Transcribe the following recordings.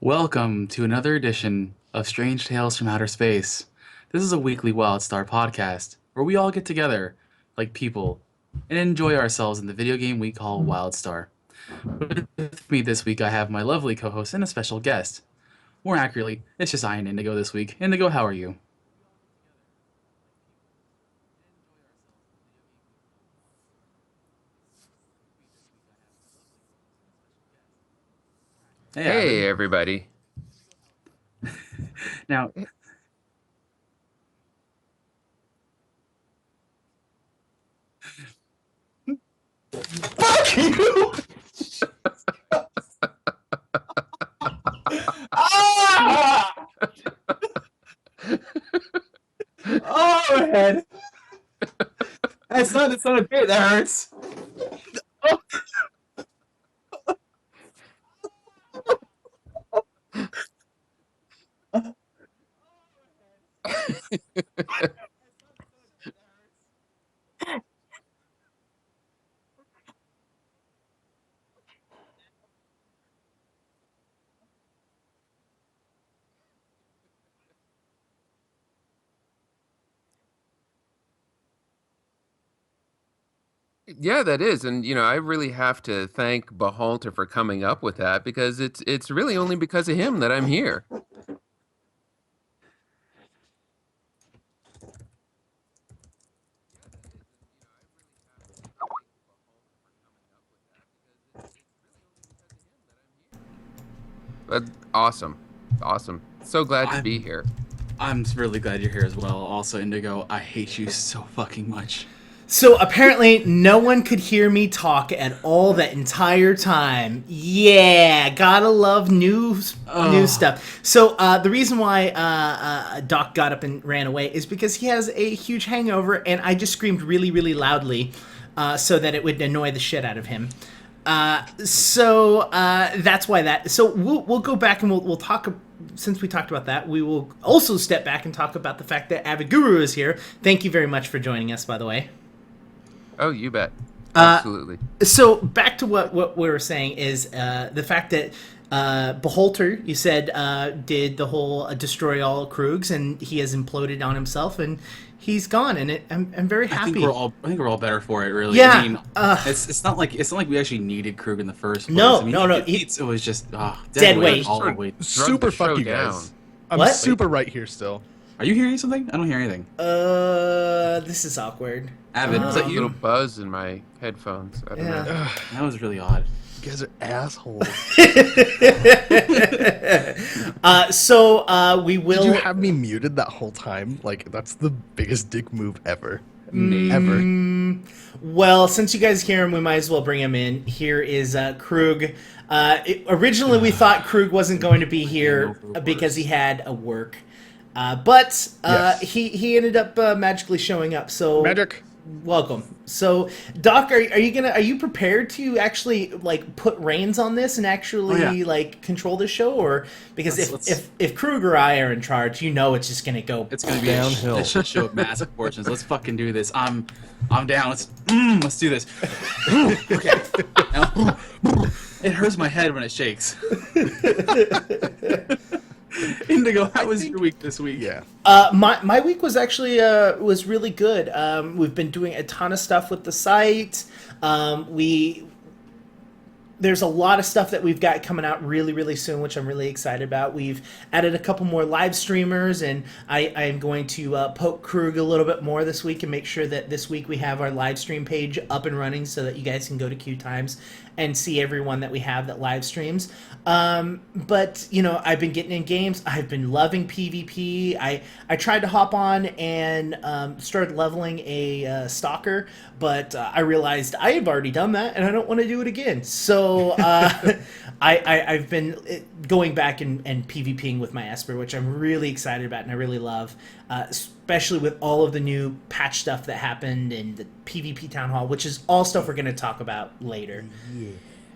Welcome to another edition of Strange Tales from Outer Space. This is a weekly Wildstar podcast where we all get together like people and enjoy ourselves in the video game we call Wildstar. With me this week, I have my lovely co host and a special guest. More accurately, it's just I and Indigo this week. Indigo, how are you? Hey, Hey, Avid. everybody. Now, Fuck you! Ah! Oh, my head. It's not a bit. That hurts. Yeah, that is. And I really have to thank Behalter for coming up with that because it's really only because of him that I'm here. But awesome. Awesome. So glad to be I'm here. I'm really glad you're here as well. Also, Indigo, I hate you so fucking much. So apparently, no one could hear me talk at all that entire time. Yeah, gotta love new stuff. So the reason why Doc got up and ran away is because he has a huge hangover, and I just screamed really, really loudly so that it would annoy the shit out of him. That's why that. So we'll go back and we'll talk. Since we talked about that, we will also step back and talk about the fact that Avidguru is here. Thank you very much for joining us, by the way. Oh, you bet. Absolutely. So back to what we were saying is the fact that Beholter, you said, did the whole destroy all Krugs, and he has imploded on himself, and he's gone, and I'm very I happy. think we're all better for it, really. Yeah, I mean, it's not like we actually needed Krug in the first place. No, I mean, no, no, it was just dead weight. all the way. Drug Super the show fuck you down. guys. I'm What? super right here still. Are you hearing something? I don't hear anything. This is awkward. Avid, was A that little you? buzz in my headphones. I don't know. Yeah. That was really odd. You guys are assholes. We will. Did you have me muted that whole time? Like, that's the biggest dick move ever. Ever. Well, since you guys hear him, we might as well bring him in. Here is Krug. Originally, we thought Krug wasn't going to be here because he had a work, but Yes. he ended up magically showing up. So Magic. welcome. So Doc, are you prepared to actually like put reins on this and actually Oh, yeah. like control the show, or because Let's- if Krug or I are in charge, you know it's just gonna go. It's gonna be Downhill. a shit show of massive fortunes. Let's fucking do this. I'm down. Let's do this. Okay. Now, it hurts my head when it shakes. Indigo, how was your week this week? Yeah. My week was actually was really good. We've been doing a ton of stuff with the site. There's a lot of stuff that we've got coming out really, really soon, which I'm really excited about. We've added a couple more live streamers, and I'm going to poke Krug a little bit more this week and make sure that this week we have our live stream page up and running so that you guys can go to Q Times and see everyone that we have that live streams. But I've been getting in games. I've been loving PvP. I tried to hop on and started leveling a stalker, but I realized I have already done that and I don't want to do it again. So I've been going back and PvPing with my Esper, which I'm really excited about and I really love, especially with all of the new patch stuff that happened and the PvP Town Hall, which is all stuff we're going to talk about later.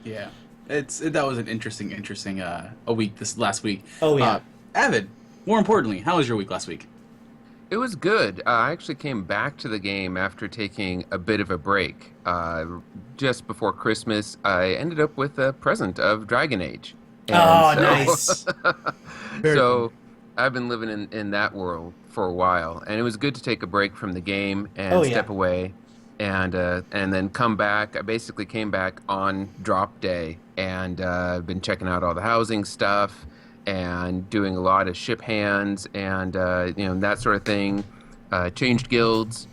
Yeah. That was an interesting a week this last week. Oh, yeah. Avid, more importantly, how was your week last week? It was good. I actually came back to the game after taking a bit of a break. Just before Christmas, I ended up with a present of Dragon Age. Oh, so, nice. Very So I've been living in that world for a while, and it was good to take a break from the game and Oh, yeah. step away, and then come back. I basically came back on drop day, and I've been checking out all the housing stuff and doing a lot of ship hands and that sort of thing. Changed guilds.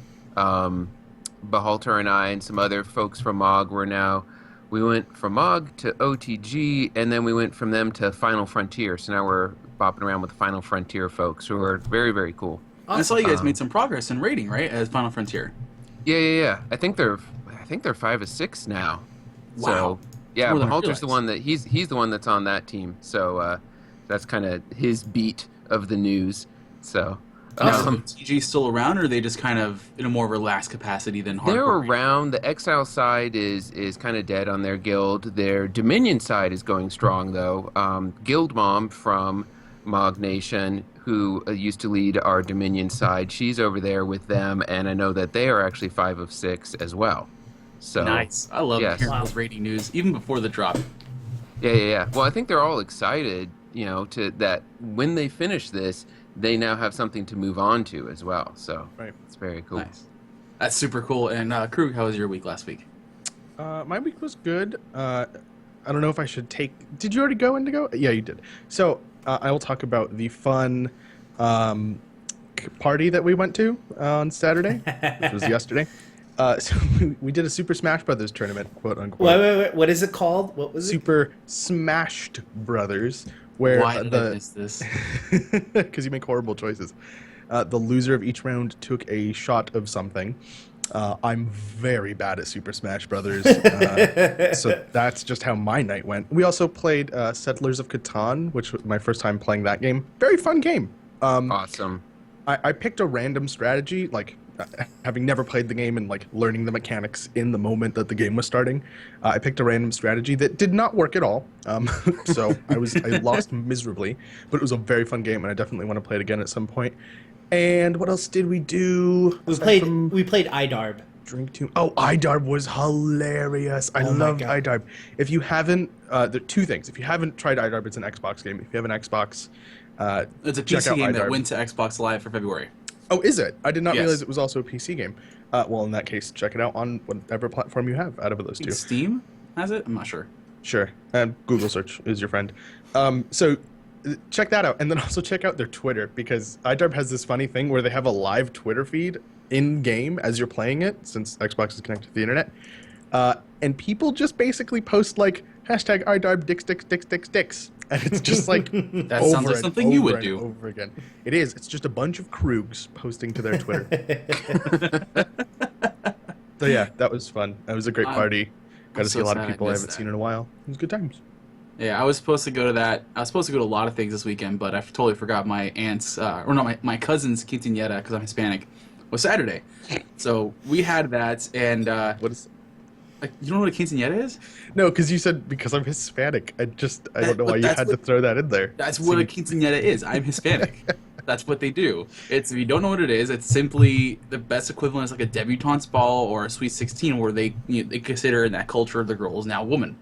Behalter and I and some other folks from MOG we went from MOG to OTG, and then we went from them to Final Frontier. So now we're bopping around with the Final Frontier folks, who are very, very cool. I saw you guys made some progress in rating, right, as Final Frontier. Yeah. I think they're 5 or 6 now. Wow. So yeah, More than I Behalter's the realized. one that he's the one that's on that team. So that's kind of his beat of the news. So. Is OTG still around, or are they just kind of in a more relaxed capacity than hardcore? They're around. The Exile side is kind of dead on their guild. Their Dominion side is going strong, though. Guild Mom from Mog Nation, who used to lead our Dominion side, she's over there with them, and I know that they are actually 5 of 6 as well. So Nice. I love Yes. hearing Wow. those rating news, even before the drop. Yeah. Well, I think they're all excited, to that when they finish this, they now have something to move on to as well. So Right. it's very cool. Nice. That's super cool. And Krug, how was your week last week? My week was good. I don't know if I should take. Did you already go Indigo? Yeah, you did. So I will talk about the fun party that we went to on Saturday, which was yesterday. So we did a Super Smash Brothers tournament, quote unquote. Wait. What is it called? What was it? Super Smashed Brothers, where Why did I miss this? because you make horrible choices. The loser of each round took a shot of something. I'm very bad at Super Smash Brothers, so that's just how my night went. We also played Settlers of Catan, which was my first time playing that game. Very fun game. Awesome. I picked a random strategy, like having never played the game and like learning the mechanics in the moment that the game was starting. I picked a random strategy that did not work at all. So I lost miserably, but it was a very fun game, and I definitely want to play it again at some point. And what else did we do? We played IDARB. Drink too. Oh, IDARB was hilarious. I Oh my loved God. IDARB. If you haven't, there are two things. If you haven't tried IDARB, it's an Xbox game. If you have an Xbox, It's a check PC out game that IDARB. went to Xbox Live for February. Oh, is it? I did not Yes. realize it was also a PC game. Well, in that case, check it out on whatever platform you have out of those I think two. Steam has it? I'm not sure. Sure. And Google search is your friend. So check that out. And then also check out their Twitter, because iDarb has this funny thing where they have a live Twitter feed in-game as you're playing it, since Xbox is connected to the internet. And people just basically post like, hashtag iDarb dicks. And it's just like That over sounds like and something you over would and do. over again. It is. It's just a bunch of Krugs posting to their Twitter. So yeah, that was fun. That was a great party. Got I'm to see so a lot sad of I people I missed haven't that. seen in a while. It was good times. Yeah, I was supposed to go to that. I was supposed to go to a lot of things this weekend, but I totally forgot my aunt's, or not, my cousin's quinceañera, because I'm Hispanic, was Saturday. So we had that, and What is? like, you don't know what a quinceañera is? No, because you said because I'm Hispanic. I don't know but why you that's had to what- throw that in there. That's what a quinceañera is. I'm Hispanic. That's what they do. It's, if you don't know what it is, it's simply the best equivalent is like a debutante's ball or a sweet 16, where they they consider in that culture the girl is now a woman.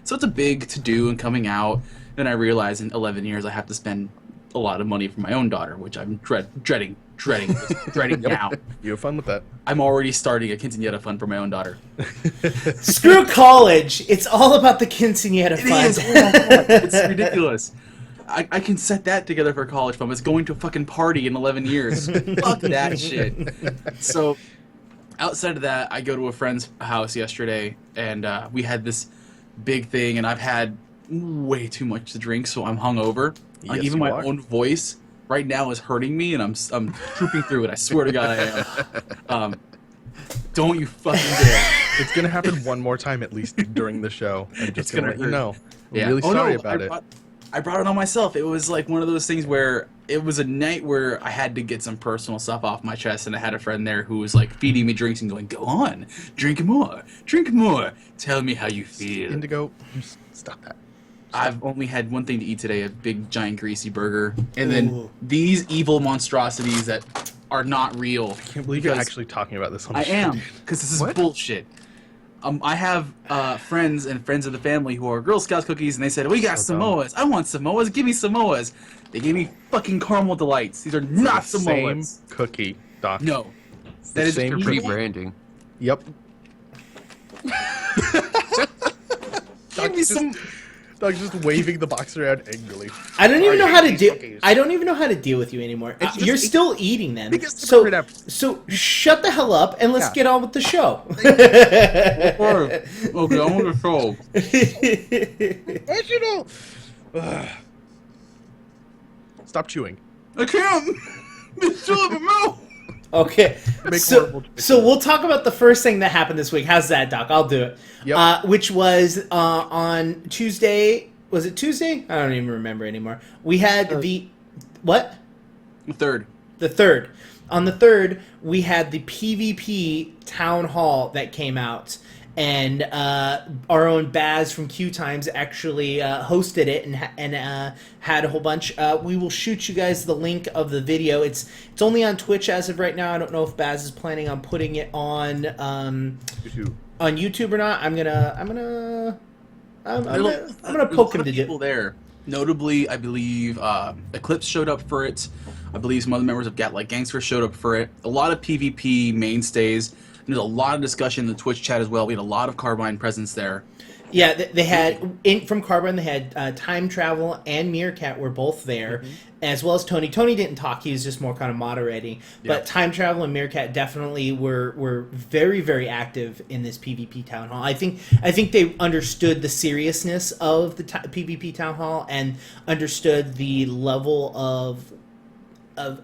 So it's a big to do and coming out. Then I realized in 11 years I have to spend a lot of money for my own daughter, which I'm dreading now. You have fun with that. I'm already starting a quinceañera fund for my own daughter. Screw college. It's all about the quinceañera It fund. is. Oh my God. It's ridiculous. I can set that together for a college fund. It's going to a fucking party in 11 years. Fuck that shit. So, outside of that, I go to a friend's house yesterday, and we had this big thing, and I've had way too much to drink, so I'm hungover. Like, Yes, even you my are. own voice right now is hurting me, and I'm trooping through it. I swear to God I am. Don't you fucking dare. It's gonna happen one more time at least during the show. I'm just It's gonna gonna let you hurt. know. I'm Yeah. really Oh, sorry no, about it. I brought it on myself. It was like one of those things where it was a night where I had to get some personal stuff off my chest, and I had a friend there who was like feeding me drinks and going, "Go on, drink more, tell me how you feel." Indigo, just stop that. I've only had one thing to eat today: a big, giant, greasy burger, and then Ooh. these evil monstrosities that are not real. I can't believe you're Because actually talking about this on the I show. am, because this is What? bullshit. I have friends and friends of the family who are Girl Scouts cookies, and they said, "We got So dumb. Samoas. I want Samoas. Give me Samoas." They gave me fucking caramel delights. These are not the same Samoas. cookie, Doc. No, the that is same just cookie. evil. Rebranding. Yep. Give me some. Doug's just waving the box around angrily. I don't even know how to these deal. cookies. I don't even know how to deal with you anymore. It's You're just- still eating them. Biggest So, hypocrite ever. so shut the hell up and let's Yeah. get on with the show. Okay, I want to show. Why'd you know? Ugh. Stop chewing. I can't. It's still in my mouth. Okay, Make so horrible choices. so we'll talk about the first thing that happened this week. How's that, Doc? I'll do it. Yep. Which was on Tuesday. Was it Tuesday? I don't even remember anymore. We had the what? Third. The third. On the third, we had the PvP town hall that came out, and our own Baz from Q Times actually hosted it and had a whole bunch. We will shoot you guys the link of the video. It's only on Twitch as of right now. I don't know if Baz is planning on putting it on YouTube or not. I'm gonna poke him to do. People there. Notably, I believe Eclipse showed up for it. I believe some other members of Gangster showed up for it. A lot of PvP mainstays. And there's a lot of discussion in the Twitch chat as well. We had a lot of Carbine presence there. Yeah, they had from Carbon. They had Time Travel and Meerkat were both there, as well as Tony. Tony didn't talk; he was just more kind of moderating. But Time Travel and Meerkat definitely were very, very active in this PvP town hall. I think they understood the seriousness of the PvP town hall and understood the level of a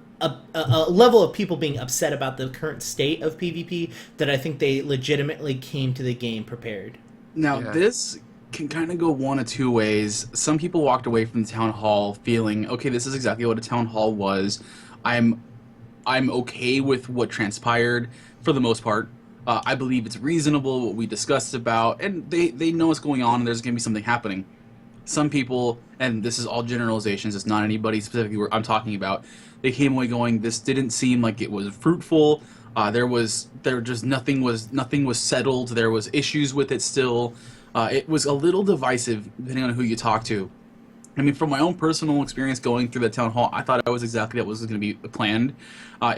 level of people being upset about the current state of PvP that I think they legitimately came to the game prepared. Now, this can kind of go one of two ways. Some people walked away from the town hall feeling, okay, this is exactly what a town hall was. I'm okay with what transpired for the most part. I believe it's reasonable what we discussed about, and they know what's going on, and there's going to be something happening. Some people, and this is all generalizations, it's not anybody specifically I'm talking about, they came away going, this didn't seem like it was fruitful. Nothing was settled. There was issues with it still. It was a little divisive depending on who you talk to. I mean, from my own personal experience going through the town hall, I thought it was exactly what was going to be planned.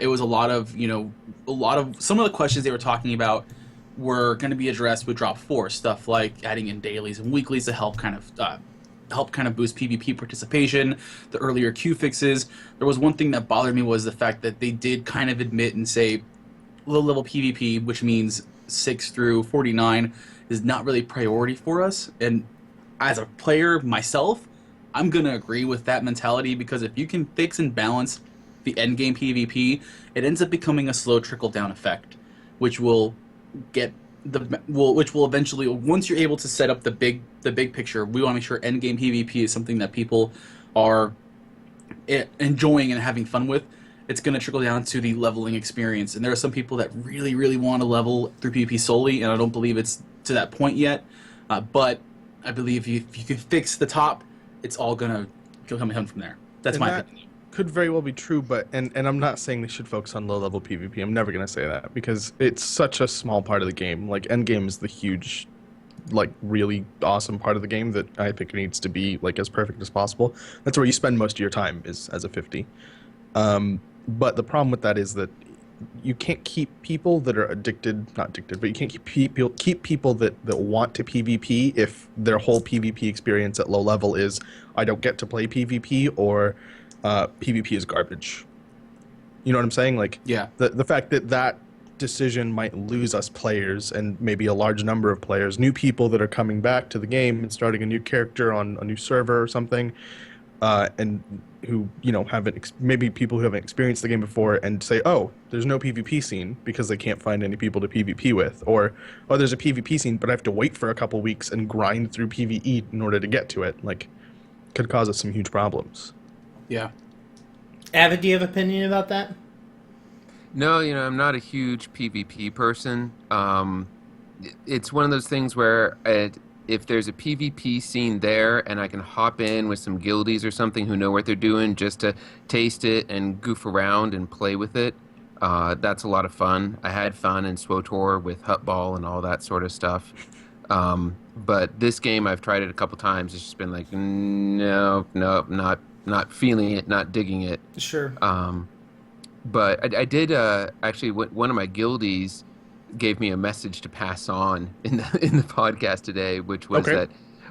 It was a lot of some of the questions they were talking about were going to be addressed with Drop 4, stuff like adding in dailies and weeklies to help kind of boost PvP participation, the earlier Q fixes. There was one thing that bothered me was the fact that they did kind of admit and say low-level PvP, which means 6 through 49, is not really priority for us. And as a player myself, I'm going to agree with that mentality, because if you can fix and balance the endgame PvP, it ends up becoming a slow trickle-down effect, which will eventually, once you're able to set up the big picture, we want to make sure endgame PvP is something that people are enjoying and having fun with. It's going to trickle down to the leveling experience. And there are some people that really, really want to level through PvP solely, and I don't believe it's to that point yet. But I believe if you can fix the top, it's all going to come from there. That's my opinion. Could very well be true, but and I'm not saying they should focus on low-level PvP. I'm never going to say that, because it's such a small part of the game. Like, endgame is the huge, really awesome part of the game that I think needs to be, as perfect as possible. That's where you spend most of your time, is as a 50. But the problem with that is that you can't keep people that are not addicted, but you can't keep people that want to PvP if their whole PvP experience at low level is, I don't get to play PvP, or PvP is garbage. You know what I'm saying? The fact that decision might lose us players, and maybe a large number of players, new people that are coming back to the game and starting a new character on a new server or something, and who maybe people who haven't experienced the game before and say, oh, there's no PvP scene because they can't find any people to PvP with, or oh, there's a PvP scene but I have to wait for a couple weeks and grind through PvE in order to get to it. Could cause us some huge problems. Yeah. Avid, do you have an opinion about that? No, I'm not a huge PvP person. It's one of those things where if there's a PvP scene there and I can hop in with some guildies or something who know what they're doing just to taste it and goof around and play with it, That's a lot of fun. I had fun in SWOTOR with Hutball and all that sort of stuff. But this game, I've tried it a couple times. It's just been like, no, not feeling it, not digging it. Sure. But I did actually. One of my guildies gave me a message to pass on in the podcast today, which was Okay.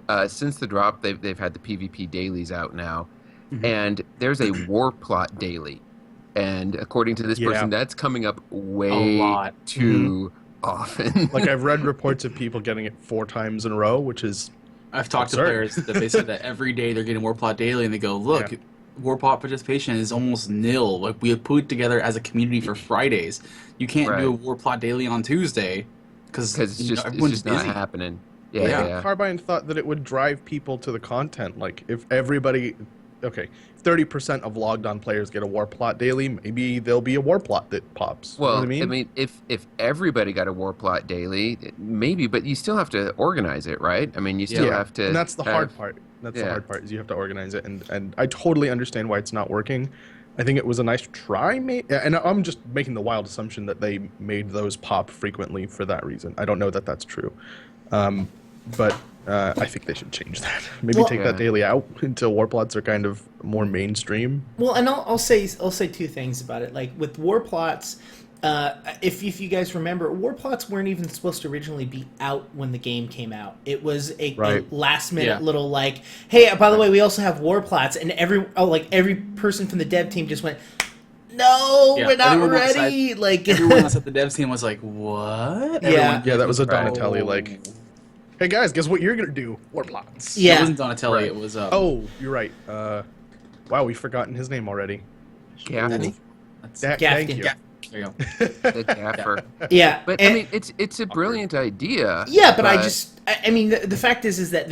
that since the drop, they've had the PvP dailies out now, Mhm. and there's a war plot daily, and according to this Yeah. person, that's coming up A way lot. too often. Like I've read reports of people getting it 4 times in a row, which is I've talked to absurd. players that they said that every day they're getting Warplot Daily, and they go, look, Yeah. Warplot participation is almost nil. Like, we have put together as a community for Fridays. You can't do a Right. Warplot Daily on Tuesday because Because it's everyone's just not busy. happening. Yeah. Yeah. Carbine thought that it would drive people to the content. Like if everybody, okay, 30% of logged on players get a war plot daily, maybe there'll be a war plot that pops. Well, you know what I mean? if everybody got a war plot daily, maybe, but you still have to organize it, right? I mean, you still have to. and that's the hard have- part. That's the yeah. hard part is you have to organize it, and I totally understand why it's not working. I think it was a nice try, and I'm just making the wild assumption that they made those pop frequently for that reason. I don't know that that's true, but I think they should change that. Maybe Well- take Yeah. that daily out until war plots are kind of more mainstream. Well, and I'll say two things about it. Like with war plots, if you guys remember, war plots weren't even supposed to originally be out when the game came out. It was a Right. last minute Yeah. little like, hey, by the way, we also have war plots, and every person from the dev team just went, no, Yeah, we're not everyone ready. Like Everyone else at the devs team was like, what? Yeah. Everyone Yeah, that was a Right. Donatelli like, hey guys, guess what you're gonna do? War plots. Yeah. It wasn't Donatelli, Right. it was... Oh, you're right. Wow, we've forgotten his name already. Gaffney, That's, Thank Gafkin. you. there you go. the gaffer. yeah, But and- I mean, it's a brilliant idea. Yeah, but I mean, the fact is that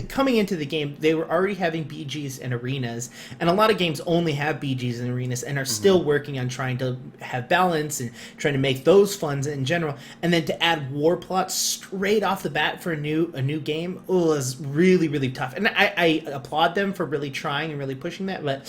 coming into the game, they were already having BGs and arenas, and a lot of games only have BGs and arenas and are still working on trying to have balance and trying to make those fun in general. And then to add war plots straight off the bat for a new game was really, really tough. And I applaud them for really trying and really pushing that, but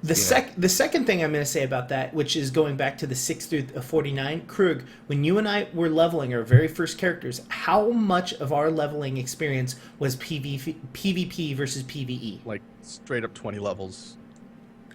the second thing I'm going to say about that, which is going back to the 6 through 49, Krug, when you and I were leveling our very first characters, how much of our leveling experience was PvP versus PvE? Like straight up 20 levels.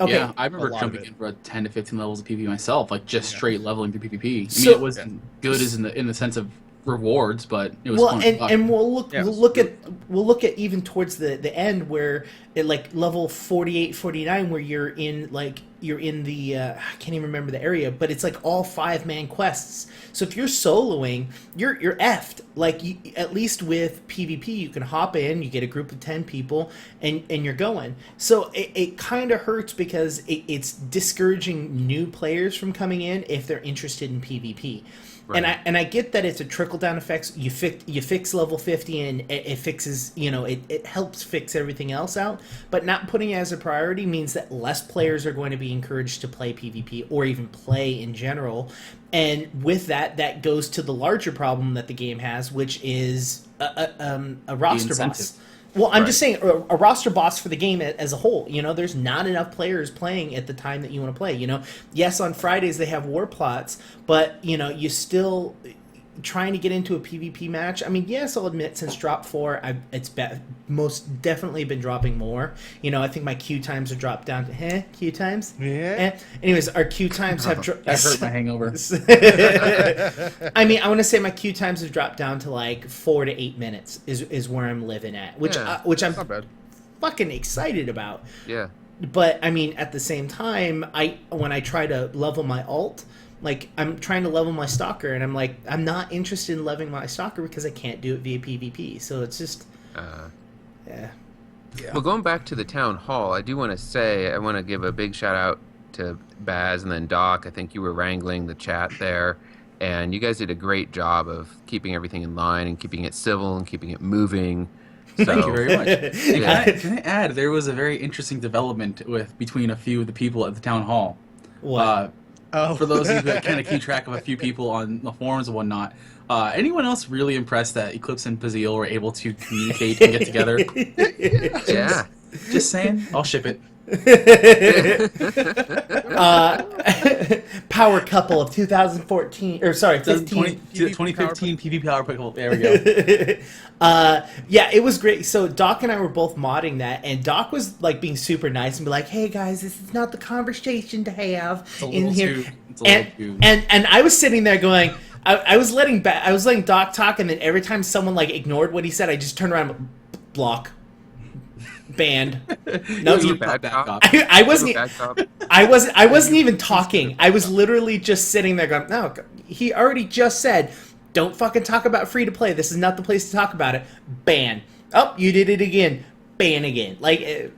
Okay, Yeah, I remember A lot of jumping it. in for 10 to 15 levels of PvP myself, like just straight leveling through PvP. I mean, So- it wasn't good as in the sense of rewards, but it was well, fun. and we'll Yeah, look at even towards the end where at like level 48, 49, where you're in the I can't even remember the area, but it's like all 5-man quests. So if you're soloing, you're effed. Like at least with PvP, you can hop in, you get a group of 10 people, and you're going. So it kind of hurts because it's discouraging new players from coming in if they're interested in PvP. Right. And I get that it's a trickle down effect. You fix level 50 and it fixes, it helps fix everything else out. But not putting it as a priority means that less players are going to be encouraged to play PvP or even play in general. And with that goes to the larger problem that the game has, which is a roster incentive. boss. Well, I'm just Right. saying a roster boss for the game as a whole. There's not enough players playing at the time that you want to play. Yes, on Fridays they have war plots, but you still trying to get into a PvP match. I mean, yes, I'll admit since drop 4, it's most definitely been dropping more. I think my queue times are dropped down to queue times. Yeah. Anyways, our queue times have dropped. that hurt my hangover. I mean, I want to say my queue times have dropped down to like 4 to 8 minutes is where I'm living at, which Yeah. I'm Not bad. fucking excited about. Yeah. But I mean, at the same time, when I try to level my alt, like I'm trying to level my stalker, and I'm like, I'm not interested in leveling my stalker because I can't do it via PvP. So it's just, yeah. Well, going back to the town hall, I do want to say I want to give a big shout out to Baz and then Doc. I think you were wrangling the chat there, and you guys did a great job of keeping everything in line and keeping it civil and keeping it moving. So, Thank you very much. Yeah. Can I add, there was a very interesting development between a few of the people at the town hall. What? For those of you that kind of keep track of a few people on the forums and whatnot, anyone else really impressed that Eclipse and Pazil were able to communicate and get together? Yeah. Just saying, I'll ship it. Power couple of 2014, or sorry, 15. 2015 PvP Power Couple. There we go. Yeah, it was great. So Doc and I were both modding that, and Doc was like being super nice and be like, "Hey guys, this is not the conversation to have in here." And I was sitting there going, I was letting Doc talk, and then every time someone like ignored what he said, I just turned around, and block, banned. No, You bad cop. I wasn't. Bad cop. I wasn't even talking. I was literally just sitting there going, "No, he already just said, don't fucking talk about free to play. This is not the place to talk about it." Ban. Oh, you did it again. Ban again. Like, I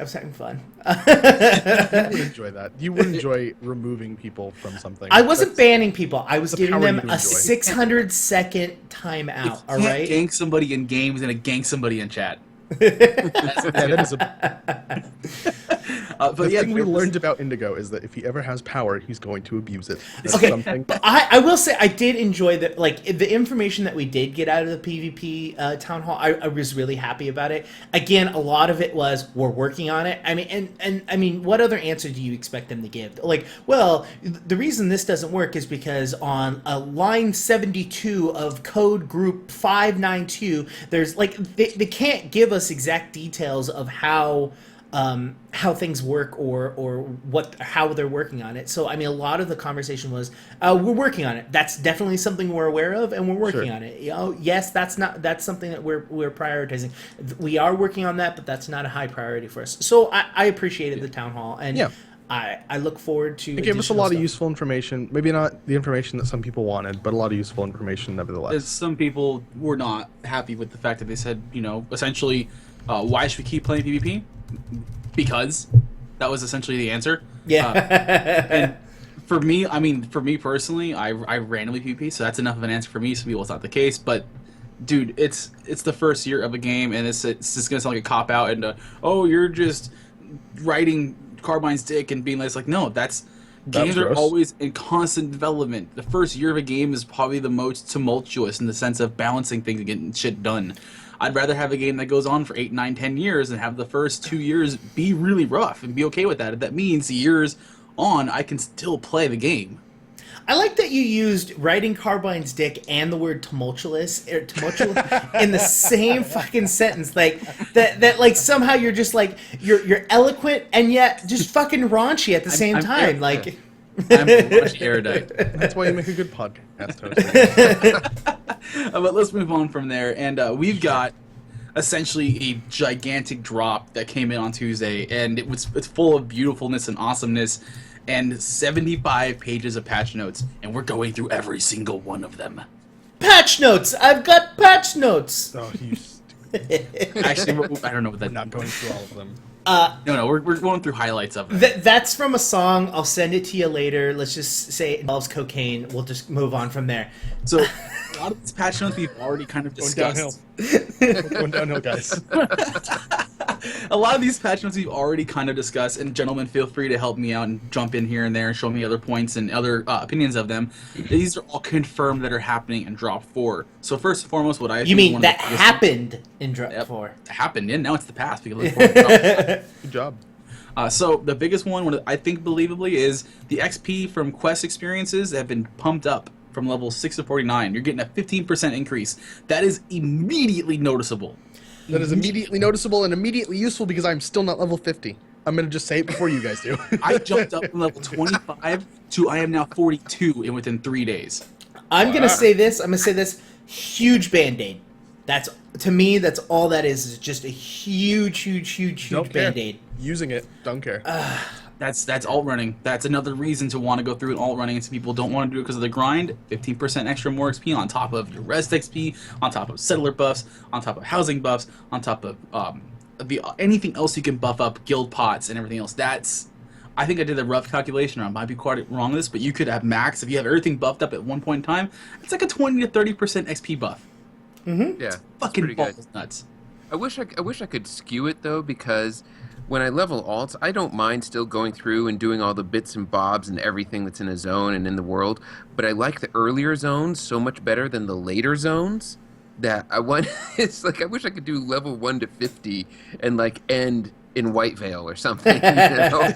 was having fun. You would enjoy that. You would enjoy removing people from something. I wasn't banning people. I was the giving power them you a enjoy. 600-second timeout. All right. Gank somebody in games and gank somebody in chat. Yeah, that is a. But The yeah, thing we learned about Indigo is that if he ever has power, he's going to abuse it. That's Okay, something. but I will say I did enjoy that. Like the information that we did get out of the PvP town hall, I was really happy about it. Again, a lot of it was we're working on it. I mean, and I mean, what other answer do you expect them to give? Like, well, the reason this doesn't work is because on line 72 of code group 592, there's like they can't give us exact details of how things work or how they're working on it. So I mean, a lot of the conversation was we're working on it. That's definitely something we're aware of, and we're working on it. You know, yes, that's something that we're prioritizing. We are working on that, but that's not a high priority for us. So I appreciated the town hall, and Yeah. I look forward to. It gave us a lot of stuff. useful information. Maybe not the information that some people wanted, but a lot of useful information nevertheless. as some people were not happy with the fact that they said, you know, essentially, why should we keep playing PvP? Because that was essentially the answer. Yeah. And for me, I mean, for me personally, I randomly PvP, so that's enough of an answer for me. Some people it's not the case, but dude, it's the first year of a game, and it's just gonna sound like a cop out and oh, you're just riding Carbine's dick and being like, no, games are gross. always in constant development. The first year of a game is probably the most tumultuous in the sense of balancing things and getting shit done. I'd rather have a game that goes on for 8, 9, 10 years and have the first 2 years be really rough and be okay with that. If that means years on, I can still play the game. I like that you used riding Carbine's dick and the word tumultuous in the same fucking sentence. Like that like somehow you're just like you're eloquent and yet just fucking raunchy at the same I'm time. fair. Like I'm pretty much erudite. That's why you make a good podcast host. But let's move on from there. And we've got essentially a gigantic drop that came in on Tuesday, and it's full of beautifulness and awesomeness, and 75 pages of patch notes, and we're going through every single one of them. patch notes. I've got patch notes. Oh, you stupid. Actually, I don't know what that. I'm not going through all of them. No, we're going through highlights of it. That's from a song. I'll send it to you later. Let's just say it involves cocaine. We'll just move on from there. So a lot of these patch notes we've already kind of Going discussed. downhill. Going downhill, guys. A lot of these patch notes we've already kind of discussed, and gentlemen, feel free to help me out and jump in here and there and show me other points and other opinions of them. These are all confirmed that are happening in Drop 4. So first and foremost, what I You think mean one of that the biggest- happened in Drop Yep, 4? happened, and now it's the past. We can look forward to Drop 4. Good job. So the biggest one I think believably is the XP from quest experiences have been pumped up from level 6 to 49. You're getting a 15% increase. That is immediately noticeable. That is immediately noticeable and immediately useful because I'm still not level 50. I'm going to just say it before you guys do. I jumped up from level 25 to I am now 42 in within 3 days. I'm gonna say this. I'm gonna say this. Huge Band-Aid. That's to me. That's all that is just a huge Don't care. Band-Aid. Using it. Don't care. That's alt running. That's another reason to want to go through an alt running. And some people don't want to do it because of the grind. 15% extra more XP on top of your rest XP, on top of settler buffs, on top of housing buffs, on top of anything else you can buff up, guild pots and everything else. I think I did a rough calculation, or I might be quite wrong with this, but you could have max if you have everything buffed up at one point in time. It's like a 20 to 30% XP buff. Mm-hmm. Yeah, Fucking pretty good. balls nuts. I wish I could skew it though, because when I level alts, I don't mind still going through and doing all the bits and bobs and everything that's in a zone and in the world, but I like the earlier zones so much better than the later zones that I want. It's like I wish I could do level 1 to 50 and like end in White Veil or something. You know?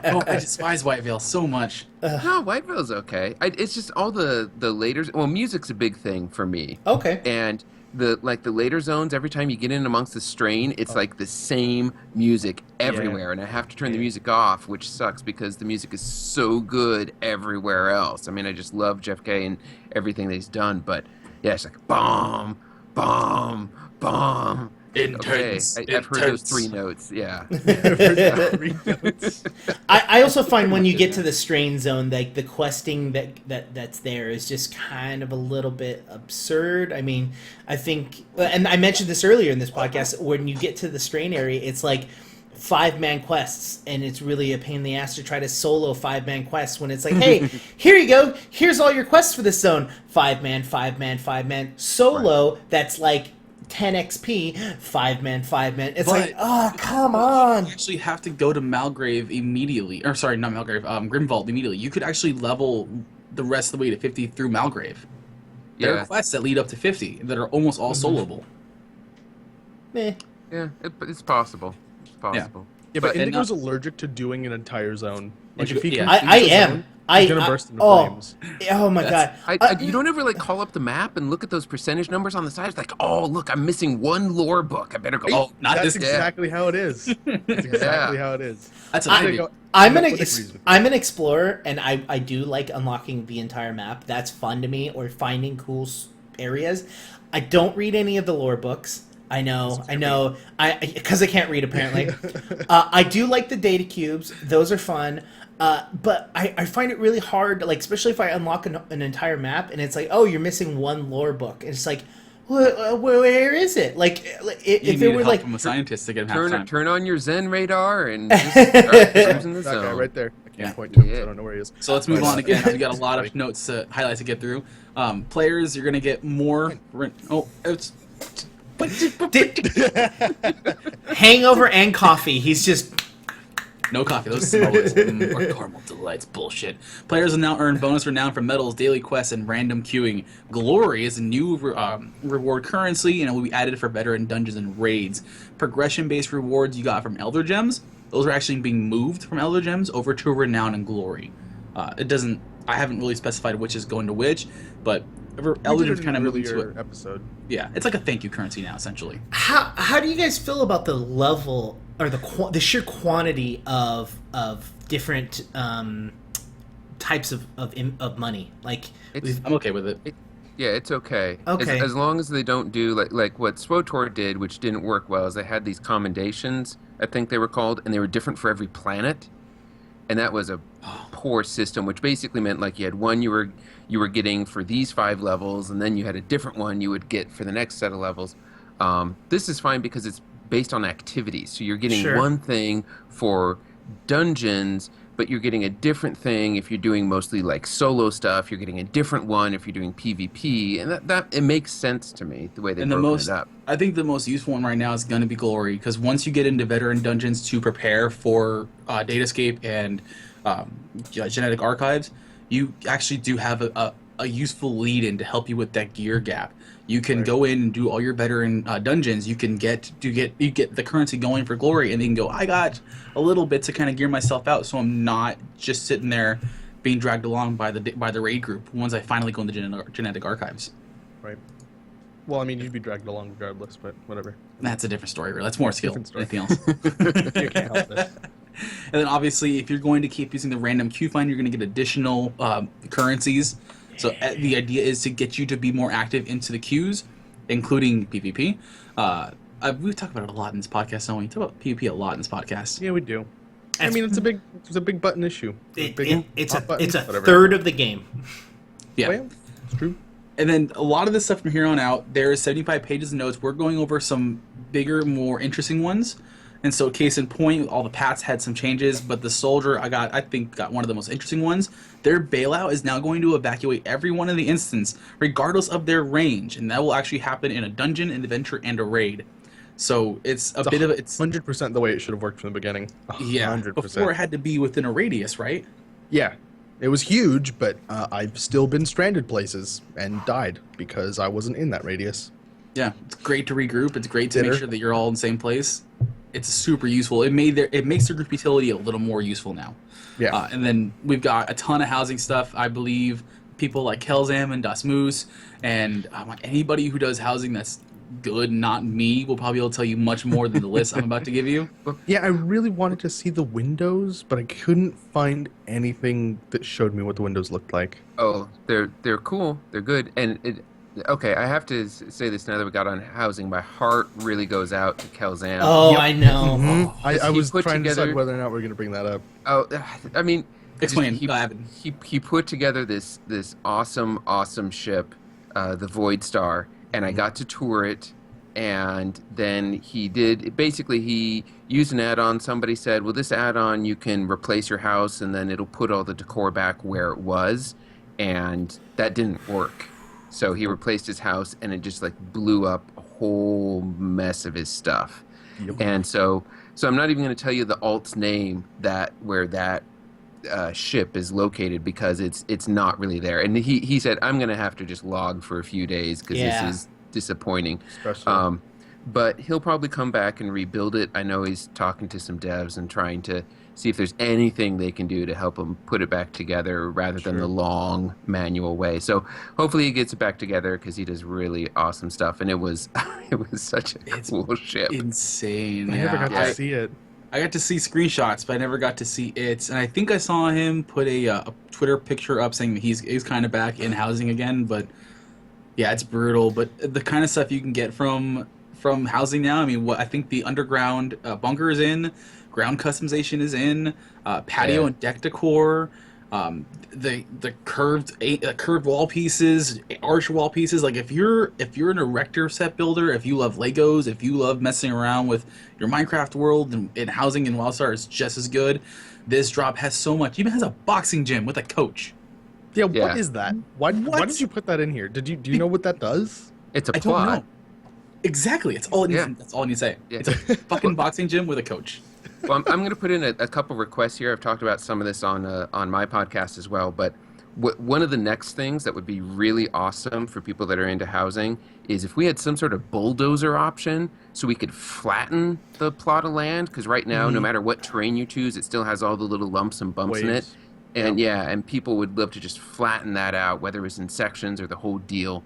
Oh, I despise White Veil so much. No, White Veil's okay. It's just all the later. Well, music's a big thing for me. Okay. And the later zones, every time you get in amongst the strain, it's like the same music everywhere, and I have to turn the music off, which sucks because the music is so good everywhere else. I mean, I just love Jeff Kay and everything that he's done, but yeah, it's like bomb, bomb, bomb. Intense. Okay, I've heard those 3 notes. Yeah. I also find when you get to the strain zone, like the questing that's there is just kind of a little bit absurd. I mean, I think, and I mentioned this earlier in this podcast, when you get to the strain area, it's like 5-man quests, and it's really a pain in the ass to try to solo 5-man quests when it's like, hey, here you go, here's all your quests for this zone. 5-man, 5-man, 5-man. Solo, that's like 10 XP, 5-man, 5-man. It's like, oh, come on. You actually have to go to Malgrave immediately. Or sorry, not Malgrave, Grimvault immediately. You could actually level the rest of the way to 50 through Malgrave. There are quests that lead up to 50 that are almost all soloable. Meh. Yeah, it's possible. It's possible. Yeah, but Indigo's allergic to doing an entire zone. Like if he I am. He's gonna burst into flames. Oh my god! You don't ever like call up the map and look at those percentage numbers on the side. It's like, oh look, I'm missing 1 lore book. I better go. Oh, not That's this. exactly how it is. That's exactly how it is. That's I'm an explorer, and I do like unlocking the entire map. That's fun to me, or finding cool areas. I don't read any of the lore books. I know. Because I can't read apparently. I do like the data cubes; those are fun. But I find it really hard, like especially if I unlock an entire map and it's like, oh, you're missing 1 lore book, and it's like, where is it? Like, if it were like from a scientist to get him turn on your Zen radar and just start cruising the That zone. guy right there. I can't point to him, so I don't know where he is. So let's move on again. We got a lot of notes, highlights to get through. Players, you're gonna get more. hangover and coffee. He's just. No coffee, those smokes or caramel delights. Bullshit. Players will now earn bonus renown from medals, daily quests, and random queuing. Glory is a new reward currency, and it will be added for veteran dungeons and raids. Progression-based rewards you got from Elder Gems, those are actually being moved from Elder Gems over to Renown and Glory. It doesn't. I haven't really specified which is going to which, but Elder Gems kind of moving to it. Episode. Yeah, it's like a thank you currency now, essentially. How do you guys feel about the level or the sheer quantity of different types of money? Like, I'm okay with it. Yeah, it's okay. Okay. As long as they don't do like what SWTOR did, which didn't work well, is they had these commendations, I think they were called, and they were different for every planet. And that was a poor system, which basically meant like you had one you were getting for these 5 levels, and then you had a different one you would get for the next set of levels. This is fine because it's based on activities. So you're getting one thing for dungeons, but you're getting a different thing if you're doing mostly like solo stuff. You're getting a different one if you're doing PvP, and that it makes sense to me the way they've broken it up. I think the most useful one right now is going to be Glory, because once you get into veteran dungeons to prepare for Datascape and genetic archives, you actually do have a useful lead-in to help you with that gear gap. You can go in and do all your veteran dungeons. You can get the currency going for Glory, and then you can go, I got a little bit to kind of gear myself out, so I'm not just sitting there being dragged along by the raid group once I finally go into genetic archives. Right. Well, I mean, you'd be dragged along regardless, but whatever. That's a different story. That's more skill than anything else. You can't help it. And then obviously, if you're going to keep using the random queue find, you're going to get additional currencies. So the idea is to get you to be more active into the queues, including PvP. We've talked about it a lot in this podcast, don't we? We talk about PvP a lot in this podcast. Yeah, we do. I mean, it's a big button issue. It's a third of the game. Yeah, well, it's true. And then a lot of this stuff from here on out, there is 75 pages of notes. We're going over some bigger, more interesting ones. And so, case in point, all the Pats had some changes, but the Soldier, I think, got one of the most interesting ones. Their bailout is now going to evacuate everyone in the instance, regardless of their range, and that will actually happen in a dungeon, an adventure, and a raid. So it's 100% the way it should have worked from the beginning. 100%. Yeah, before it had to be within a radius, right? Yeah, it was huge, but I've still been stranded places and died because I wasn't in that radius. Yeah, it's great to regroup. It's great to make sure that you're all in the same place. It's super useful. It makes their group utility a little more useful now. Yeah. And then we've got a ton of housing stuff. I believe people like Kelzam and Das Moose, and anybody who does housing that's good, not me, will probably be able to tell you much more than the list I'm about to give you. Yeah, I really wanted to see the windows, but I couldn't find anything that showed me what the windows looked like. Oh, they're cool. They're good. And okay, I have to say this now that we got on housing. My heart really goes out to Kelzam. Oh, Yep. I know. Mhm. I He was put trying to together- decide whether or not we're going to bring that up. Oh, I mean, Explain, Addon. He put together this awesome ship, the Wildstar, and I got to tour it. And then he used an add-on. Somebody said, well, this add-on, you can replace your house and then it'll put all the decor back where it was. And that didn't work. So he replaced his house and it just like blew up a whole mess of his stuff. Yep. And so I'm not even going to tell you the alt's name where that ship is located, because it's not really there. And he said, I'm going to have to just log for a few days because Yeah. this is disappointing. Especially. But he'll probably come back and rebuild it. I know he's talking to some devs and trying to see if there's anything they can do to help him put it back together rather than the long manual way. So hopefully he gets it back together, because he does really awesome stuff. And it was such a cool ship. Insane. I never got Yeah. to see it. I got to see screenshots, but I never got to see it. And I think I saw him put a Twitter picture up saying that he's kind of back in housing again. But yeah, it's brutal. But the kind of stuff you can get from housing now, I mean, I think the underground bunker is in, ground customization is in, patio and deck decor, the curved wall pieces, arch wall pieces. Like if you're an erector set builder, if you love Legos, if you love messing around with your Minecraft world, and housing in Wildstar is just as good. This drop has so much. It even has a boxing gym with a coach. Yeah, Yeah. what is that? Why did you put that in here? Do you know what that does? It's a I don't plot. know. Exactly. That's all it needs. Yeah. That's all I need to say. Yeah. It's a fucking boxing gym with a coach. Well, I'm going to put in a couple requests here. I've talked about some of this on my podcast as well. But one of the next things that would be really awesome for people that are into housing is if we had some sort of bulldozer option, so we could flatten the plot of land. Because right now, no matter what terrain you choose, it still has all the little lumps and bumps in it. Waves. And and people would love to just flatten that out, whether it was in sections or the whole deal.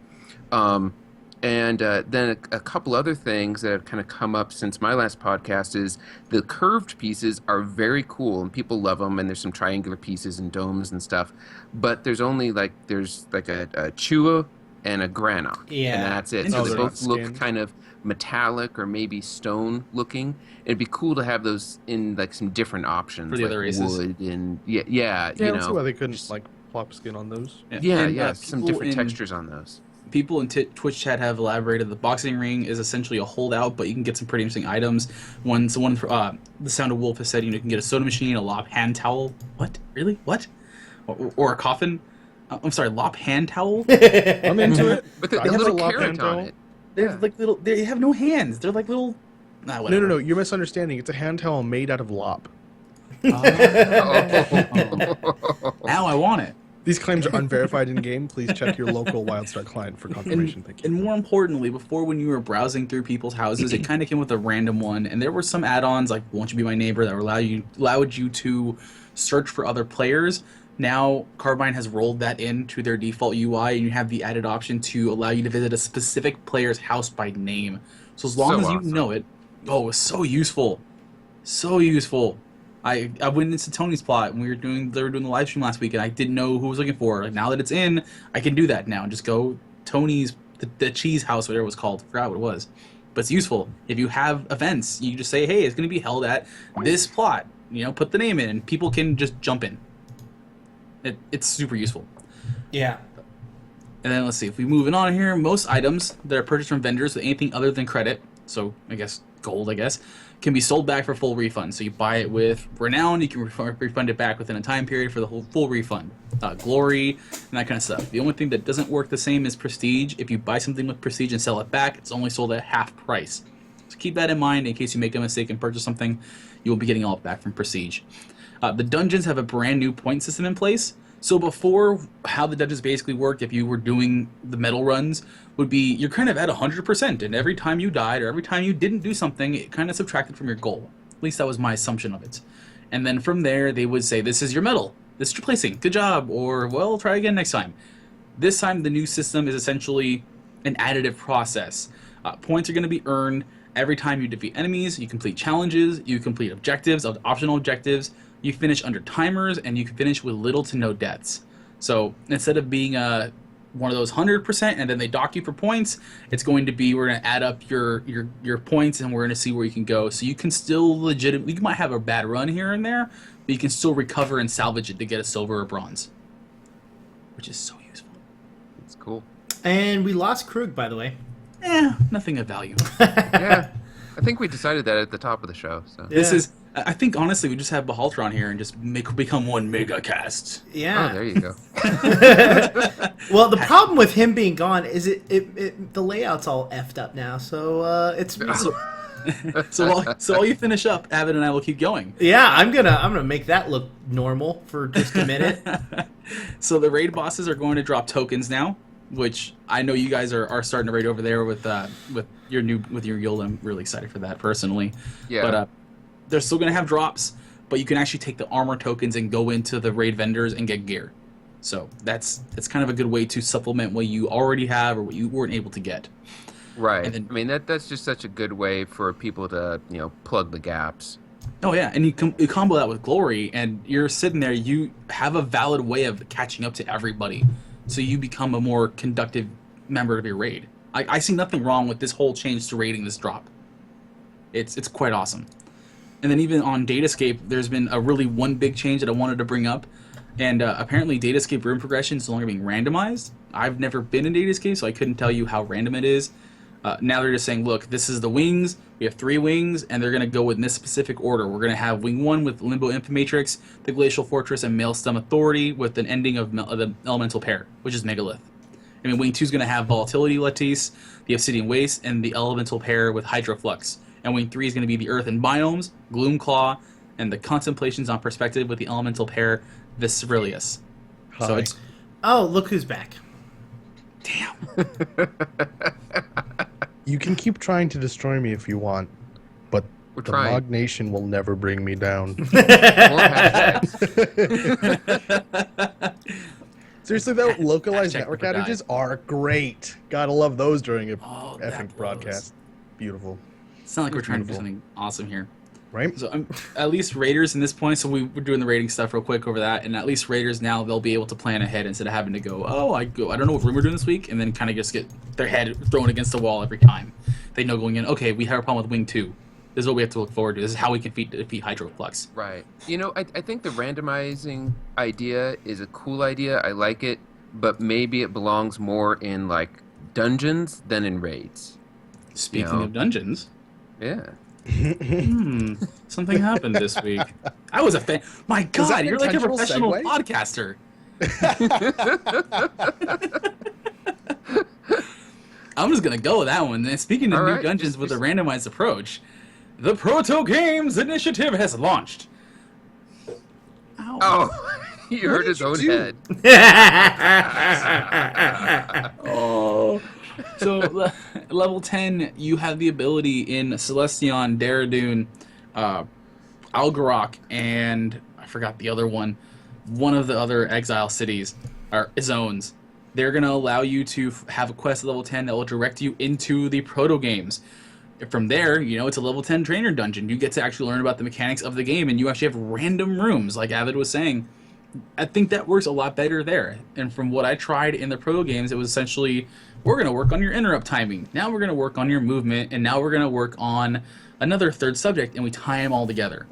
And then a couple other things that have kind of come up since my last podcast is the curved pieces are very cool and people love them, and there's some triangular pieces and domes and stuff. But there's only a Chua and a Granok. Yeah. And that's it. And So they they're both not look skinned. kind of metallic or maybe stone looking. It'd be cool to have those in like some different options, For the like other races. wood and Yeah, you I don't see why know, they couldn't like plop skin on those. yeah, some people different in- textures on those. People in Twitch chat have elaborated. The boxing ring is essentially a holdout, but you can get some pretty interesting items. The Sound of Wolf has said you can get a soda machine, a lop hand towel. What? Really? What? Or a coffin? I'm sorry, lop hand towel? I'm into it. But the I have a little lop carrot hand on towel. it. They're like little. They have no hands. They're like little. Nah, No, whatever. no, you're misunderstanding. It's a hand towel made out of lop. Now I want it. These claims are unverified in game. Please check your local Wildstar client for confirmation. Thank you. And more importantly, before when you were browsing through people's houses, it kind of came with a random one, and there were some add-ons like "Won't You Be My Neighbor" that allowed you to search for other players. Now Carbine has rolled that into their default UI, and you have the added option to allow you to visit a specific player's house by name. So as long So as you awesome. know it, it was so useful, so useful. I went into Tony's plot and they were doing the live stream last week, and I didn't know who was looking for. Like, now that it's in, I can do that now. Just go Tony's the cheese house, whatever it was called. I forgot what it was, but it's useful. If you have events, you just say, hey, it's going to be held at this plot. Put the name in, and people can just jump in. It's super useful. Yeah. And then let's see, if we move on here, most items that are purchased from vendors with anything other than credit, so I guess gold, can be sold back for full refund. So you buy it with Renown, you can refund it back within a time period for the whole full refund. Glory, and that kind of stuff. The only thing that doesn't work the same is Prestige. If you buy something with Prestige and sell it back, it's only sold at half price. So keep that in mind in case you make a mistake and purchase something, you will be getting all it back from Prestige. The dungeons have a brand new point system in place. So before, how the dungeons basically worked, if you were doing the medal runs, would be you're kind of at 100%, and every time you died or every time you didn't do something, it kind of subtracted from your goal. At least that was my assumption of it. And then from there, they would say, "This is your medal. This is your placing. Good job," or "Well, try again next time." This time, the new system is essentially an additive process. Points are going to be earned every time you defeat enemies, you complete challenges, you complete objectives, optional objectives, you finish under timers, and you can finish with little to no deaths. So instead of being one of those 100% and then they dock you for points, it's going to be, we're going to add up your points and we're going to see where you can go. So you can still legitimately, you might have a bad run here and there, but you can still recover and salvage it to get a silver or bronze, which is so useful. It's cool. And we lost Krug, by the way. Nothing of value. Yeah, I think we decided that at the top of the show. So This is, I think honestly, we just have Behalter on here and just become one mega cast. Yeah. Oh, there you go. Well, the problem with him being gone is the layout's all effed up now. So it's So while you finish up, Avid and I will keep going. yeah. I'm gonna make that look normal for just a minute. So the raid bosses are going to drop tokens now, which I know you guys are starting to raid over there with your guild. I'm really excited for that personally. Yeah. But they're still going to have drops, but you can actually take the armor tokens and go into the raid vendors and get gear. So that's kind of a good way to supplement what you already have or what you weren't able to get. Right. And then, I mean, that's just such a good way for people to, plug the gaps. oh yeah, and you combo that with glory, and you're sitting there. You have a valid way of catching up to everybody, so you become a more conductive member of your raid. I see nothing wrong with this whole change to raiding this drop. It's quite awesome. And then even on Datascape, there's been a really one big change that I wanted to bring up. And apparently Datascape room progression is no longer being randomized. I've never been in Datascape, so I couldn't tell you how random it is. Now they're just saying, look, this is the wings. We have 3 wings, and they're going to go in this specific order. We're going to have Wing 1 with Limbo Infomatrix, the Glacial Fortress, and Maelstrom Authority with an ending of the Elemental Pair, which is Megalith. I mean, Wing 2 is going to have Volatility Lattice, the Obsidian Waste, and the Elemental Pair with Hydroflux. And Wing 3 is going to be the Earth and Biomes, Gloomclaw, and the Contemplations on Perspective with the Elemental Pair, Viscerilius. So Hi. it's... Oh, look who's back. Damn. You can keep trying to destroy me if you want, but We're the trying. Mog Nation will never bring me down. More hashtags. Seriously though, localized Hashtag network never outages are great. Gotta love those during a Oh, effing that blows. broadcast. Beautiful, It's not like we're trying to do Beautiful. something awesome here. right? So at least Raiders in this point, so we're doing the rating stuff real quick over that, and at least Raiders now, they'll be able to plan ahead instead of having to go, I don't know what room we're doing this week, and then kind of just get their head thrown against the wall every time. They know going in, okay, we have a problem with Wing 2. This is what we have to look forward to. This is how we can defeat Hydroflux. Right. I think the randomizing idea is a cool idea. I like it, but maybe it belongs more in, dungeons than in raids. Speaking of dungeons, Yeah. something happened this week. I was a fan. My that God, an you're like a intentional professional segue? podcaster. I'm just gonna go with that one. And speaking of All new right, dungeons just- with a randomized approach, the Protogames initiative has launched. Ow. Oh, you hurt did his you own do? head. Oh. So level 10, you have the ability in Celestion, Daradun, Algarok, and I forgot the other one. One of the other exile cities or zones. They're going to allow you to have a quest at level 10 that will direct you into the Protogames. From there, it's a level 10 trainer dungeon. You get to actually learn about the mechanics of the game, and you actually have random rooms, like Avid was saying. I think that works a lot better there. And from what I tried in the Protogames, it was essentially, we're going to work on your interrupt timing. Now we're going to work on your movement, and now we're going to work on another third subject, and we tie them all together.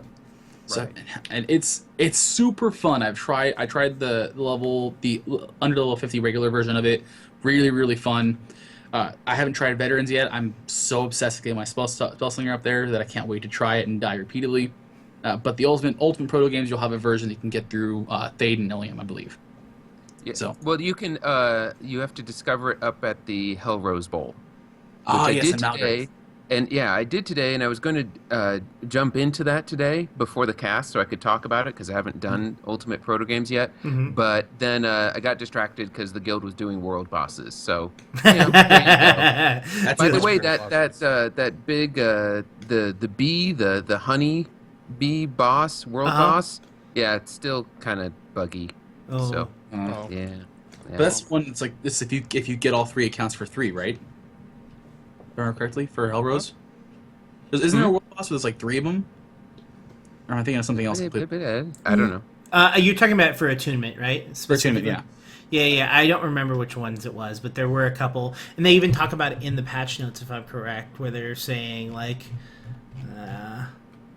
So, Right. and it's super fun. I tried the under level 50 regular version of it. Really, really fun. I haven't tried veterans yet. I'm so obsessed with getting my spell slinger up there that I can't wait to try it and die repeatedly. But the ultimate Proto Games, you'll have a version that you can get through Thade and Ilium, I believe. Yeah. So- Well, you can. You have to discover it up at the Hell Rose Bowl. Which Ah, I yes, did and Malgrave. today. And yeah, I did today, and I was going to jump into that today before the cast so I could talk about it because I haven't done Ultimate Protogames yet. Mm-hmm. But then I got distracted because the guild was doing world bosses. So, there you go. That's By the it. way, that big the bee, the honey bee boss, world boss, yeah, it's still kind of buggy. Oh. So Oh. yeah. But that's one. It's like this. If you get all 3 accounts for 3, right? If I remember correctly for Hellrose. Isn't there a world boss with like 3 of them? Or am I thinking of something else? I don't know. You're talking about for attunement, right? For attunement, yeah. Yeah. I don't remember which ones it was, but there were a couple, and they even talk about it in the patch notes, if I'm correct, where they're saying like,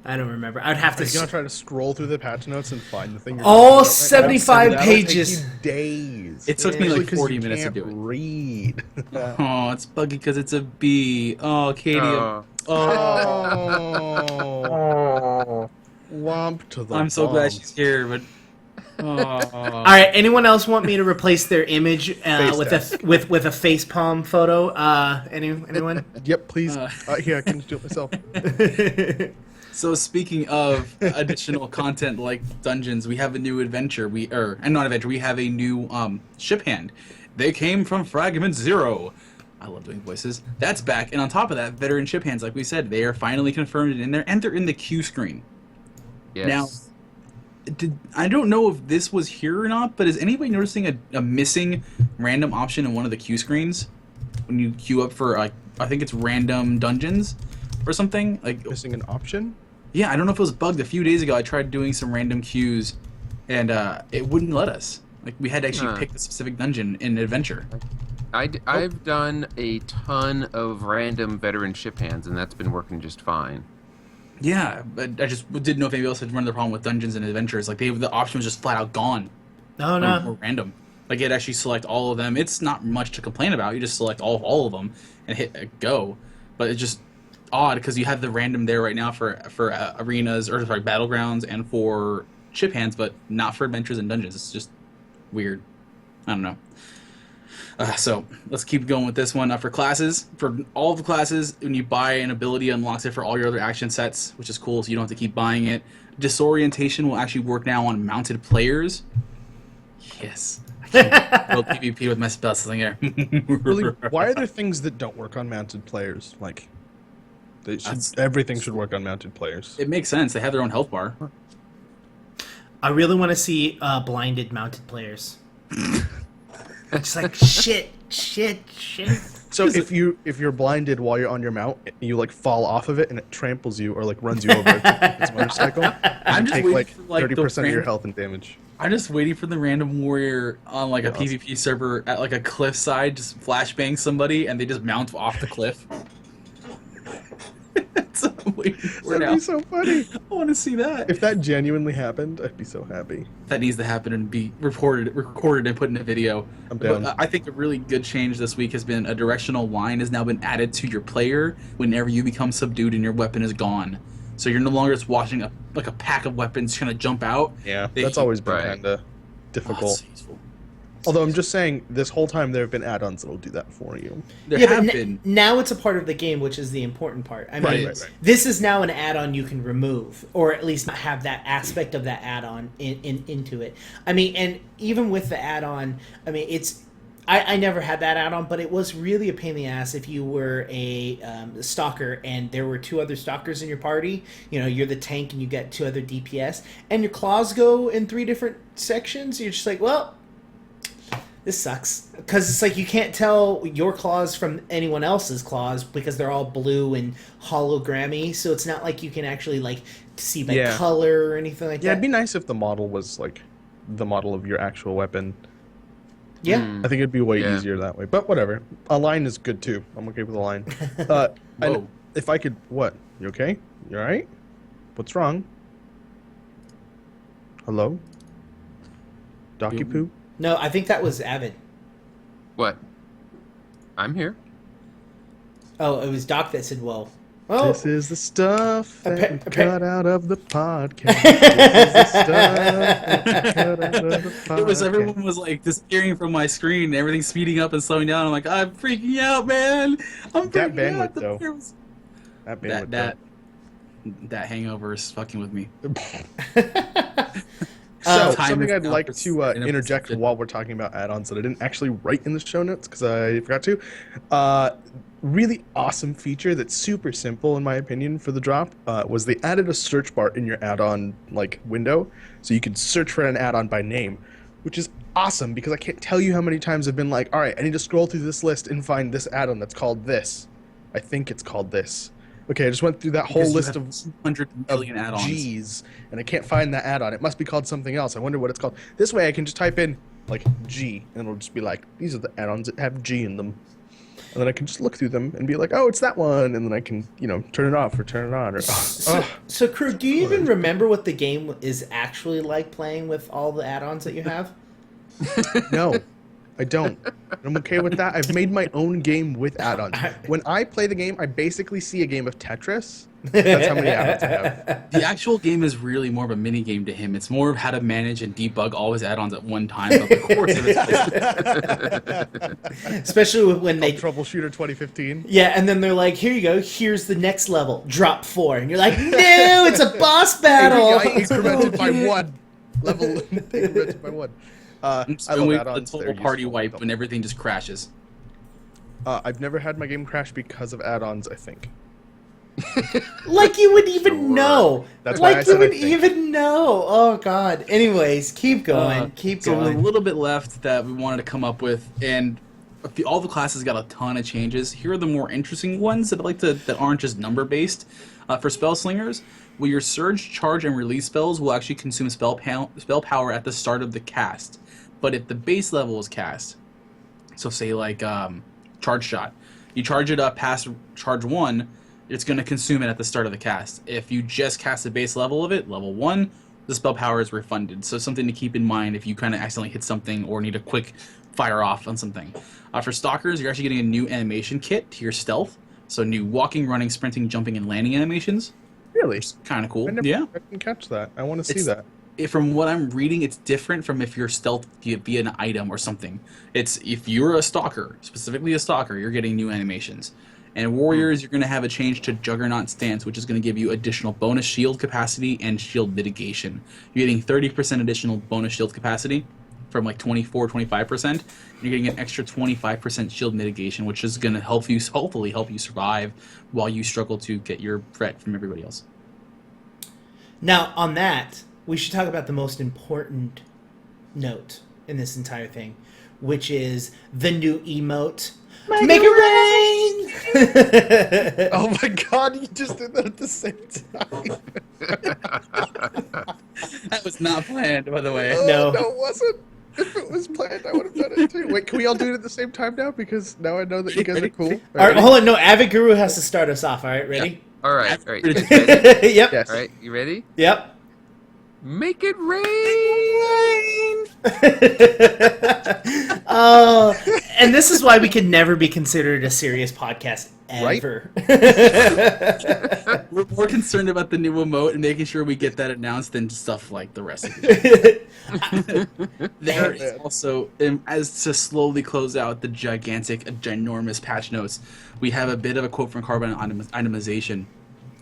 I don't remember. I'd have to. Are you gonna try to scroll through the patch notes and find the thing? You're All talking about? 75 That'll pages. Take you days. It took me Especially like 'cause 40 you minutes to can't do it. Read. Oh, it's buggy because it's a bee. Oh, Katie. Oh. Oh. Womp to the. I'm so glad womp. she's here, but. Oh. All right. Anyone else want me to replace their image with test. a face palm photo? Anyone? Yep, please. Here, I can do it myself. So speaking of additional content like dungeons, we have a new adventure. We have a new ship hand. They came from Fragment Zero. I love doing voices. That's back, and on top of that, veteran ship hands, like we said, they are finally confirmed in there, and they're in the queue screen. Yes. Now, I don't know if this was here or not, but is anybody noticing a missing random option in one of the queue screens when you queue up for I think it's random dungeons or something like Missing an option? Yeah, I don't know if it was bugged. A few days ago, I tried doing some random queues, and it wouldn't let us. Like, we had to actually pick the specific dungeon in an adventure. I've done a ton of random veteran ship hands, and that's been working just fine. Yeah, but I just didn't know if anybody else had run the problem with dungeons and adventures. Like, the option was just flat out gone. Oh, no. Or random. Like, it'd actually select all of them. It's not much to complain about. You just select all of them and hit go. But it's just odd because you have the random there right now for arenas, or sorry, battlegrounds, and for ship hands, but not for adventures and dungeons. It's just weird. I don't know. So let's keep going with this one. For classes, for all of the classes, when you buy an ability, it unlocks it for all your other action sets, which is cool, so you don't have to keep buying it. Disorientation will actually work now on mounted players. Yes. World PvP with my spell slinger. Really, why are there things that don't work on mounted players? Like, everything should work on mounted players. It makes sense. They have their own health bar. I really want to see blinded mounted players. Just like shit. So if you're blinded while you're on your mount, you like fall off of it and it tramples you or like runs you over its motorcycle. I'm just take waiting like for, like, 30% of your health and damage. I'm just waiting for the random warrior on like a PvP server at like a cliffside, just flashbang somebody and they just mount off the cliff. That's what I'm waiting for That'd now. be so funny. I want to see that. If that genuinely happened, I'd be so happy. That needs to happen and be recorded and put in a video. I'm down. But I think a really good change this week has been a directional wine has now been added to your player whenever you become subdued and your weapon is gone. So you're no longer just watching a pack of weapons trying to jump out. Yeah, that's always been kind of difficult. So useful. Although I'm just saying, this whole time there have been add-ons that'll do that for you. There Yeah, have but been. now it's a part of the game, which is the important part. I mean, Right. this is now an add-on you can remove, or at least not have that aspect of that add-on into it. I mean, and even with the add-on, I mean, it's I never had that add-on, but it was really a pain in the ass if you were a stalker and there were 2 other stalkers in your party. You know, you're the tank and you get 2 other DPS, and your claws go in 3 different sections. You're just like, well, this sucks, because it's like you can't tell your claws from anyone else's claws because they're all blue and hologrammy, so it's not like you can actually like see by color or anything like that. Yeah, it'd be nice if the model was like the model of your actual weapon. Yeah. I think it'd be way easier that way, but whatever. A line is good too. I'm okay with a line. And if I could, what? You okay? You all right? What's wrong? Hello? Docky poo? No, I think that was Avid. What? I'm here. Oh, it was Doc that said, well. Oh, This is the stuff that we Appa- cut out of the podcast. This is the stuff that we cut out of the podcast. It was everyone was like disappearing from my screen and everything speeding up and slowing down. I'm like, I'm freaking out, man. I'm freaking That bandwidth, out. though. That That bandwidth. that hangover is fucking with me. So, Time something is I'd now like for to interject perception. while we're talking about add-ons that I didn't actually write in the show notes because I forgot to. Really awesome feature that's super simple in my opinion for the drop was they added a search bar in your add-on like window, so you could search for an add-on by name, which is awesome because I can't tell you how many times I've been like, all right, I need to scroll through this list and find this add-on that's called this. I think it's called this. Okay, I just went through that whole Because you list have of 200 million add-ons. G's, and I can't find that add-on. It must be called something else. I wonder what it's called. This way I can just type in, like, G, and it'll just be like, these are the add-ons that have G in them. And then I can just look through them and be like, oh, it's that one, and then I can, turn it off or turn it on. Or, So, Crew, do you even remember what the game is actually like playing with all the add-ons that you have? No, I don't. I'm okay with that. I've made my own game with add-ons. When I play the game, I basically see a game of Tetris. That's how many add-ons I have. The actual game is really more of a mini game to him. It's more of how to manage and debug all his add-ons at one time. But the course of it, Especially when they... Troubleshooter 2015. Yeah, and then they're like, here you go, here's the next level, drop 4. And you're like, no, it's a boss battle! I incremented by 1. Level incremented by 1. I love the add-ons. total They're party useful. wipe when everything just crashes. I've never had my game crash because of add-ons, I think. Like you would even know. That's why I like said you would I think. even know. Oh, God. Anyways, keep going. Keep So going. a little bit left that we wanted to come up with, and all the classes got a ton of changes. Here are the more interesting ones that that aren't just number based. For spell slingers, well, your surge, charge, and release spells will actually consume spell power at the start of the cast. But if the base level is cast, so say like charge shot, you charge it up past charge 1, it's going to consume it at the start of the cast. If you just cast the base level of it, level 1, the spell power is refunded. So something to keep in mind if you kind of accidentally hit something or need a quick fire off on something. For stalkers, you're actually getting a new animation kit to your stealth. So new walking, running, sprinting, jumping, and landing animations. Really? Kind of cool. I didn't catch that. I want to see that. From what I'm reading, it's different from if you're stealth via an item or something. It's if you're a stalker, specifically a stalker, you're getting new animations. And warriors, you're going to have a change to Juggernaut Stance, which is going to give you additional bonus shield capacity and shield mitigation. You're getting 30% additional bonus shield capacity from like 24-25%. And you're getting an extra 25% shield mitigation, which is going to hopefully help you survive while you struggle to get your threat from everybody else. Now, on that, we should talk about the most important note in this entire thing, which is the new emote. Make it rain! Oh my god, you just did that at the same time. That was not planned, by the way. No. No, it wasn't. If it was planned, I would have done it too. Wait, can we all do it at the same time now? Because now I know that you guys are cool. All right, hold on. No, Avidguru has to start us off. All right, ready? All right. You guys ready? Yep. Yes. All right, you ready? Yep. Make it rain! Oh, and this is why we can never be considered a serious podcast ever. We're more concerned about the new emote and making sure we get that announced than stuff like the rest of it. There is also, as to slowly close out the gigantic, ginormous patch notes, we have a bit of a quote from Carbon on itemization.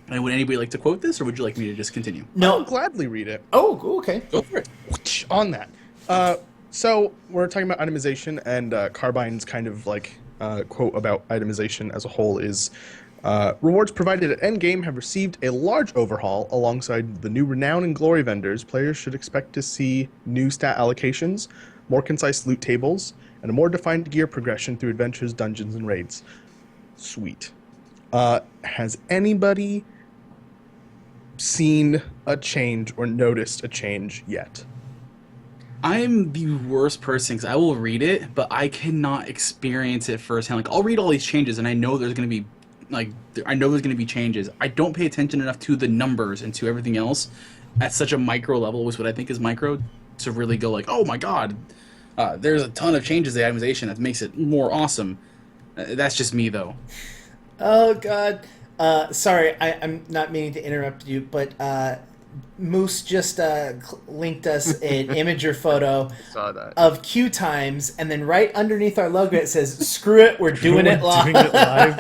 And would anybody like to quote this, or would you like me to just continue? I'll No. gladly read it. Oh, okay. Go for it. On that. So we're talking about itemization, and Carbine's kind of like quote about itemization as a whole is rewards provided at endgame have received a large overhaul. Alongside the new renown and glory vendors, players should expect to see new stat allocations, more concise loot tables, and a more defined gear progression through adventures, dungeons, and raids. Sweet. Has anybody seen a change or noticed a change yet? I'm the worst person because I will read it, but I cannot experience it firsthand. Like, I'll read all these changes, and I know there's going to be, changes. I don't pay attention enough to the numbers and to everything else at such a micro level, which what I think is micro, to really go like, oh my god, there's a ton of changes to the itemization that makes it more awesome. That's just me, though. Oh, God. Sorry, I'm not meaning to interrupt you, but Moose just linked us an imager photo Saw that. of queue times, and then right underneath our logo it says, screw it, we're doing it live.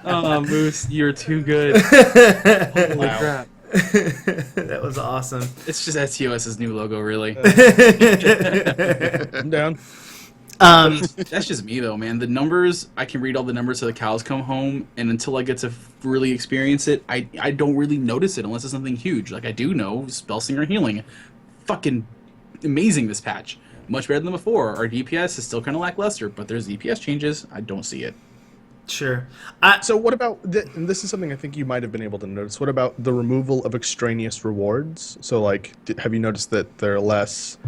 Oh, Moose, you're too good. Holy Wow. crap. That was awesome. It's just STOS's new logo, really. I'm down. That's just me, though, man. The numbers, I can read all the numbers till the cows come home, and until I get to really experience it, I don't really notice it unless it's something huge. Like, I do know Spellslinger Healing. Fucking amazing this patch. Much better than before. Our DPS is still kind of lackluster, but there's DPS changes. I don't see it. Sure. So what about, and this is something I think you might have been able to notice, what about the removal of extraneous rewards? So, like, have you noticed that there are less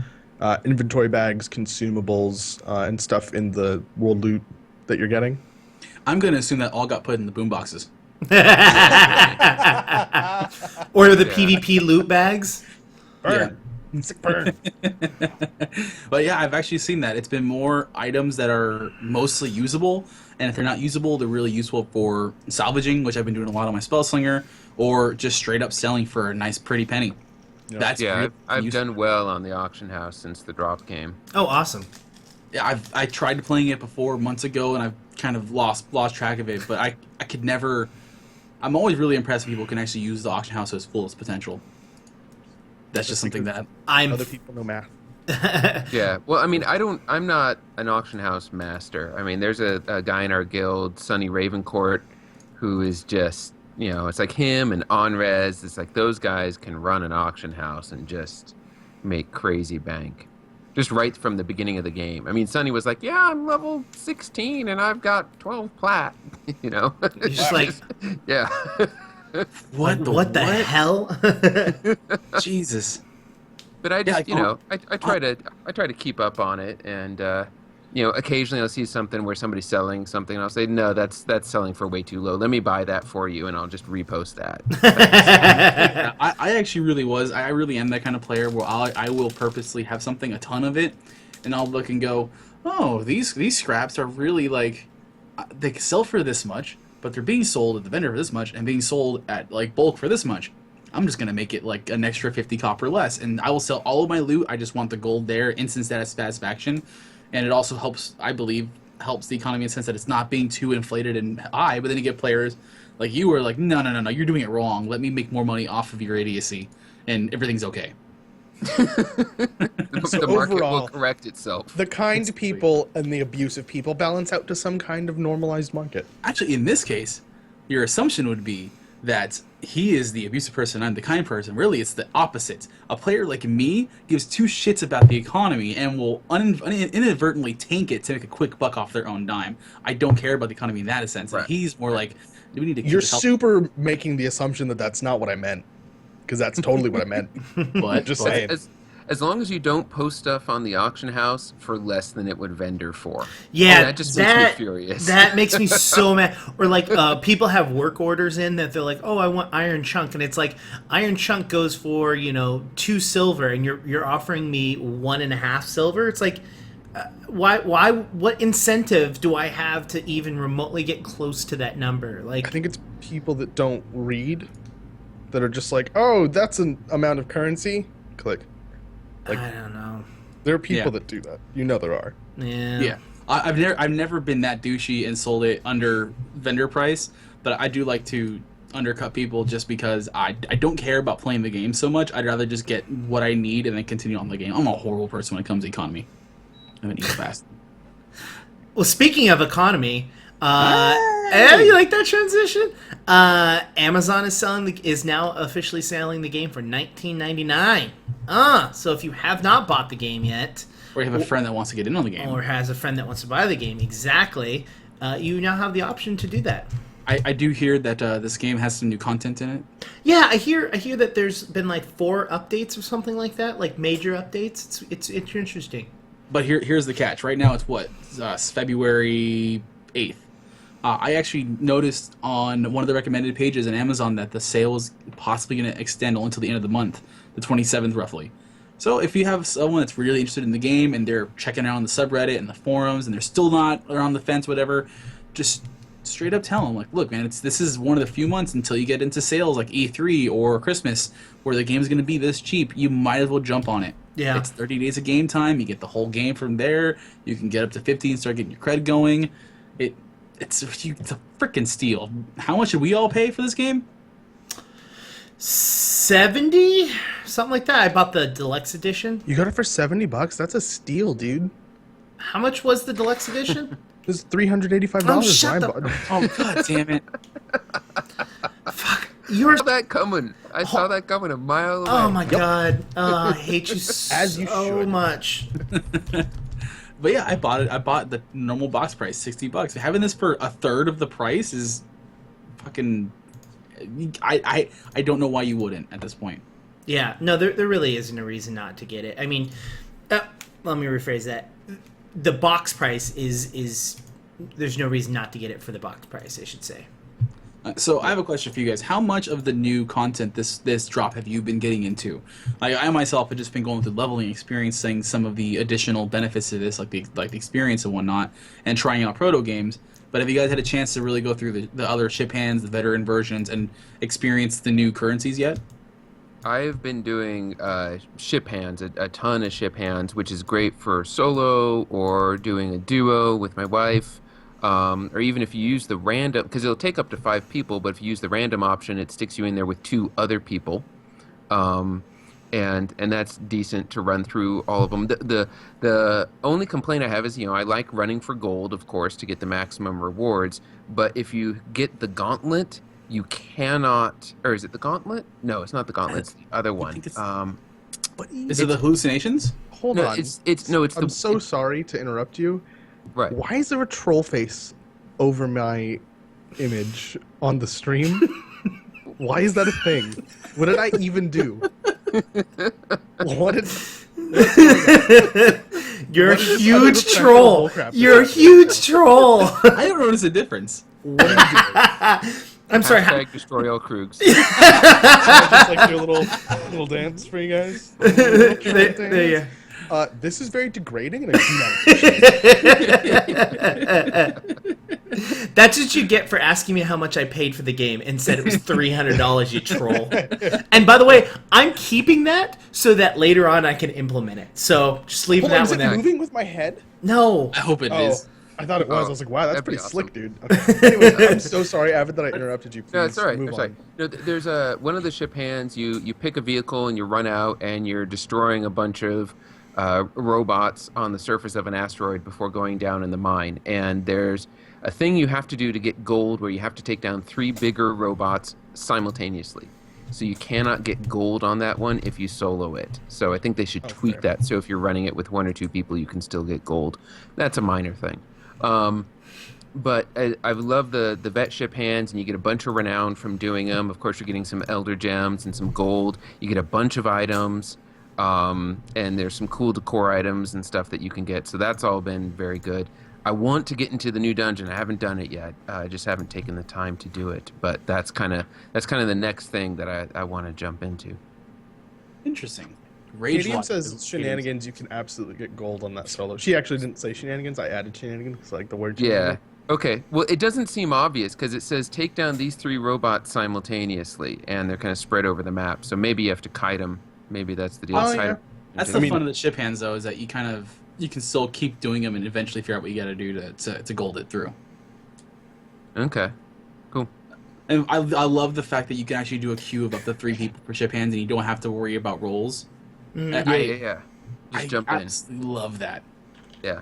inventory bags, consumables, and stuff in the world loot that you're getting? I'm going to assume that all got put in the boomboxes. Or the PvP loot bags. Burn. Sick burn. But yeah, I've actually seen that. It's been more items that are mostly usable, and if they're not usable, they're really useful for salvaging, which I've been doing a lot on my Spellslinger, or just straight up selling for a nice pretty penny. Yeah. That's Yeah, really I've useful. done well on the auction house since the drop came. Oh, awesome. Yeah, I tried playing it before months ago, and I've kind of lost track of it. But I could never. I'm always really impressed when people can actually use the auction house to its fullest potential. That's just something that Other people know math. Yeah, well, I mean, I'm not an auction house master. I mean, there's a guy in our guild, Sonny Ravencourt, who is just, it's like him and Onrez. It's like those guys can run an auction house and just make crazy bank. Just right from the beginning of the game. I mean, Sonny was like, yeah, I'm level 16 and I've got 12 plat, You're just like, Yeah. what the hell? Jesus. But I just, Yeah, I try to keep up on it, and occasionally I'll see something where somebody's selling something, and I'll say, no, that's selling for way too low. Let me buy that for you, and I'll just repost that. I actually I really am that kind of player where I will purposely have something, a ton of it, and I'll look and go, oh, these scraps are really like, they can sell for this much, but they're being sold at the vendor for this much, and being sold at like bulk for this much. I'm just gonna make it like an extra 50 copper less, and I will sell all of my loot. I just want the gold there, instant satisfaction, and it also helps, I believe, helps the economy in the sense that it's not being too inflated and high. But then you get players like you are like, no, you're doing it wrong. Let me make more money off of your idiocy, and everything's okay. The market overall, will correct itself. The kind people and the abusive people balance out to some kind of normalized market. Actually, in this case, your assumption would be that he is the abusive person, I'm the kind person. Really, it's the opposite. A player like me gives two shits about the economy and will inadvertently tank it to make a quick buck off their own dime. I don't care about the economy in that sense. Right. And he's more like, do we need to keep You're this healthy? super making the assumption that that's not what I meant. Because that's totally what I meant. But Just saying. As long as you don't post stuff on the auction house for less than it would vendor for. Yeah, that just makes me furious. That makes me so mad. Or like people have work orders in that they're like, oh, I want Iron Chunk, and it's like Iron Chunk goes for 2 silver, and you're offering me 1.5 silver. It's like, why? What incentive do I have to even remotely get close to that number? Like, I think it's people that don't read that are just like, oh, that's an amount of currency. Click. Like, I don't know. there are people Yeah. that do that. There are. Yeah. I've never been that douchey and sold it under vendor price, but I do like to undercut people just because I don't care about playing the game so much. I'd rather just get what I need and then continue on the game. I'm a horrible person when it comes to economy. I'm an evil bastard. Well, speaking of economy, you like that transition? Amazon is now officially selling the game for $19.99. So if you have not bought the game yet, Or you have a friend that wants to get in on the game. or has a friend that wants to buy the game, exactly, you now have the option to do that. I do hear that this game has some new content in it. Yeah, I hear that there's been like 4 updates or something like that, like major updates. It's interesting. But here's the catch. Right now it's what? It's February 8th. I actually noticed on one of the recommended pages on Amazon that the sale is possibly going to extend only until the end of the month, the 27th roughly. So if you have someone that's really interested in the game and they're checking out on the subreddit and the forums and they're still not on the fence, whatever, just straight up tell them, like, look, man, this is one of the few months until you get into sales like E3 or Christmas where the game's going to be this cheap. You might as well jump on it. Yeah. It's 30 days of game time. You get the whole game from there. You can get up to 50 and start getting your cred going. it's a freaking steal. How much did we all pay for this game? 70, something like that. I bought the deluxe edition. You got it for $70? That's a steal, dude. How much was the deluxe edition? It was $385. Oh, shut the- bought it. Oh god damn it! Fuck. I saw that coming. I saw that coming a mile away. Oh my god. I hate you As you so should. much. But yeah, I bought it. I bought the normal box price, $60. Having this for a third of the price is fucking. I don't know why you wouldn't at this point. Yeah, no, there really isn't a reason not to get it. I mean, let me rephrase that. The box price is there's no reason not to get it for the box price, I should say. So I have a question for you guys. How much of the new content this drop have you been getting into? Like I myself have just been going through leveling, experiencing some of the additional benefits of this, like the experience and whatnot, and trying out Protogames. But have you guys had a chance to really go through the other ship hands, the veteran versions, and experience the new currencies yet? I've been doing ship hands, a ton of ship hands, which is great for solo or doing a duo with my wife. Or even if you use the random, because it'll take up to 5 people, but if you use the random option, it sticks you in there with 2 other people, and that's decent to run through all of them. The only complaint I have is, I like running for gold, of course, to get the maximum rewards. But if you get the gauntlet, you cannot. Or is it the gauntlet? No, it's not the gauntlet. It's the other one. Is it the hallucinations? Hold No, on. I'm so sorry to interrupt you. Right. Why is there a troll face over my image on the stream? Why is that a thing? What did I even do? What did... You're a What is this huge unprofessional troll. bullcrap? You're a huge troll. I don't notice a difference. What are you doing? I'm sorry. Hashtag destroy all Krugs. Should I just like do a little dance for you guys? There you This is very degrading, and I do not appreciate it. That's what you get for asking me how much I paid for the game and said it was $300, you troll. And by the way, I'm keeping that so that later on I can implement it. So just leave Hold on, that is one it there. moving with my head? No. I hope it Oh, is. I thought it was. Oh, I was like, wow, that's that'd be pretty awesome. slick, dude. Okay. Anyway, I'm so sorry, Avid, that I interrupted you. Please No, it's all right. move It's all on. right. No, there's one of the ship hands. You pick a vehicle and you run out and you're destroying a bunch of robots on the surface of an asteroid before going down in the mine. And there's a thing you have to do to get gold where you have to take down 3 bigger robots simultaneously. So you cannot get gold on that one if you solo it. So I think they should tweak fair. that. So if you're running it with 1 or 2 people, you can still get gold. That's a minor thing. But I love the vet ship hands, and you get a bunch of renown from doing them. Of course, you're getting some elder gems and some gold. You get a bunch of items, and there's some cool decor items and stuff that you can get. So that's all been very good. I want to get into the new dungeon. I haven't done it yet. I just haven't taken the time to do it. But that's kind of the next thing that I want to jump into. Interesting. Rage Kadium Lock says is- shenanigans. You can absolutely get gold on that solo. She actually didn't say shenanigans. I added shenanigans because I like the word. Yeah. Shenanigans. Okay. Well, it doesn't seem obvious because it says take down these 3 robots simultaneously, and they're kind of spread over the map. So maybe you have to kite them. Maybe that's the deal. Oh, Kite yeah. 'em. That's the fun of the ship hands, though, is that you can still keep doing them and eventually figure out what you got to do to gold it through. Okay. Cool. And I love the fact that you can actually do a queue of up to 3 people per ship hands, and you don't have to worry about rolls. Yeah. Just jump in. absolutely love that. Yeah.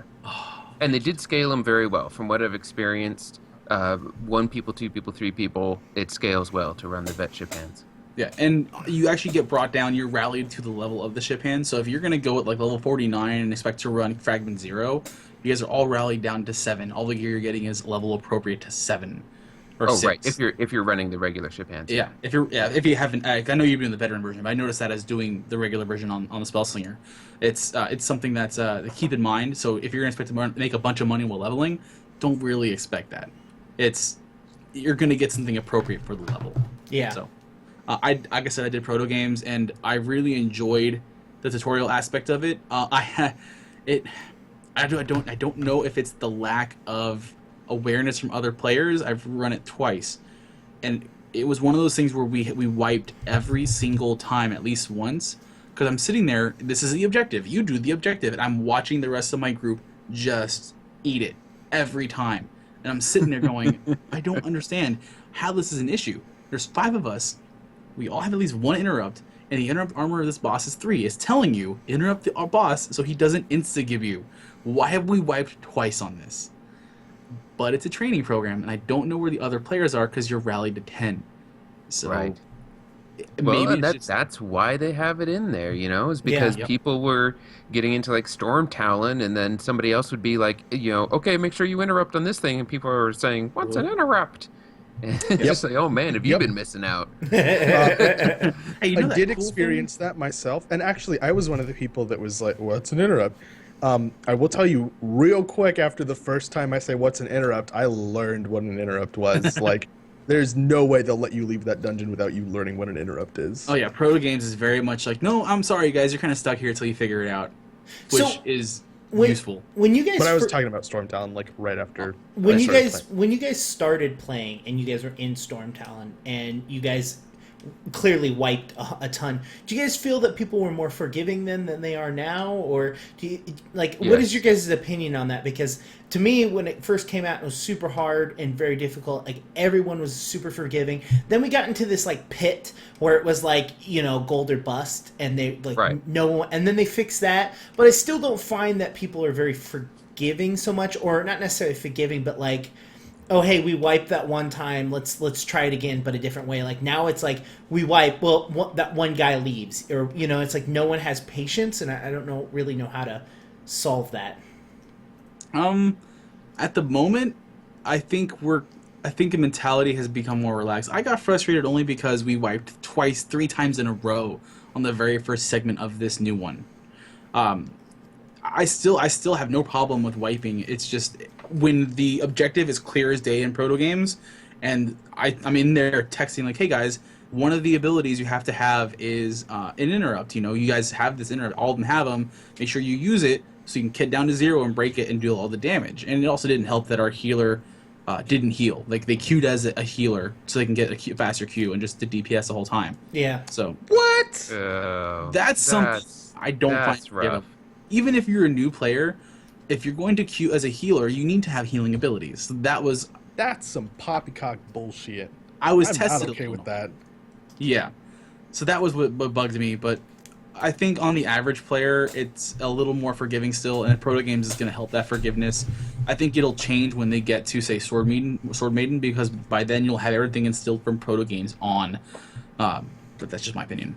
And they did scale them very well. From what I've experienced, 1 people, 2 people, 3 people, it scales well to run the vet ship hands. Yeah, and you actually get brought down. You're rallied to the level of the ship hand. So if you're gonna go at like level 49 and expect to run Fragment Zero, you guys are all rallied down to 7. All the gear you're getting is level appropriate to 7 or 6. Right. If you're running the regular ship hands. Yeah, if you haven't, I know you're doing the veteran version, but I noticed that as doing the regular version on the Spellslinger. It's something that's to keep in mind. So if you're gonna expect to make a bunch of money while leveling, don't really expect that. You're gonna get something appropriate for the level. Yeah. So, like I said, I did Protogames, and I really enjoyed the tutorial aspect of it. I don't know if it's the lack of awareness from other players. I've run it twice, and it was one of those things where we wiped every single time at least once, because I'm sitting there. This is the objective. You do the objective, and I'm watching the rest of my group just eat it every time. And I'm sitting there going, I don't understand how this is an issue. There's 5 of us. We all have at least 1 interrupt, and the interrupt armor of this boss is 3. It's telling you, interrupt our boss so he doesn't insta-give you. Why have we wiped twice on this? But it's a training program, and I don't know where the other players are because you're rallied to 10. So Right. maybe Well, it's just, that's why they have it in there, is because Yep. people were getting into like Storm Talon, and then somebody else would be like, okay, make sure you interrupt on this thing, and people are saying, "What's an interrupt?" And it's just like, oh man, have you been missing out? hey, you know I that did cool experience that myself, and actually, I was one of the people that was like, "What's an interrupt?" I will tell you real quick. After the first time I say "What's an interrupt," I learned what an interrupt was. Like, there's no way they'll let you leave that dungeon without you learning what an interrupt is. Oh yeah, Protogames is very much like, no, I'm sorry guys, you're kind of stuck here until you figure it out, which So, is when, useful. When you guys, But I was talking about Storm Talon, like right after when I you started guys playing. when you guys started playing and you guys were in Storm Talon and you guys clearly wiped a ton. Do you guys feel that people were more forgiving then than they are now, or do you, like what is your guys' opinion on that? Because to me, when it first came out, it was super hard and very difficult. Like everyone was super forgiving. Then we got into this like pit where it was like gold or bust, and they like no one. And then they fixed that, but I still don't find that people are very forgiving so much, or not necessarily forgiving, but like, oh hey, we wiped that one time, let's try it again but a different way. Like now it's like we wipe, that one guy leaves, or it's like no one has patience, and I don't really know how to solve that. At the moment, I think the mentality has become more relaxed. I got frustrated only because we wiped 3 times in a row on the very first segment of this new one. I still have no problem with wiping. It's just when the objective is clear as day in Protogames, and I'm in there texting like, hey guys, one of the abilities you have to have is an interrupt. You guys have this interrupt. All of them have them. Make sure you use it so you can get down to 0 and break it and do all the damage. And it also didn't help that our healer didn't heal. Like they queued as a healer so they can get a faster queue and just did DPS the whole time. Yeah. So What? that's something I don't find rough. Even if you're a new player, if you're going to queue as a healer, you need to have healing abilities. So That's some poppycock bullshit. I was I'm tested. not okay with that. Yeah. So that was what bugged me, but I think on the average player, it's a little more forgiving still, and Protogames is going to help that forgiveness. I think it'll change when they get to, say, Sword Maiden, because by then you'll have everything instilled from Protogames on. But that's just my opinion.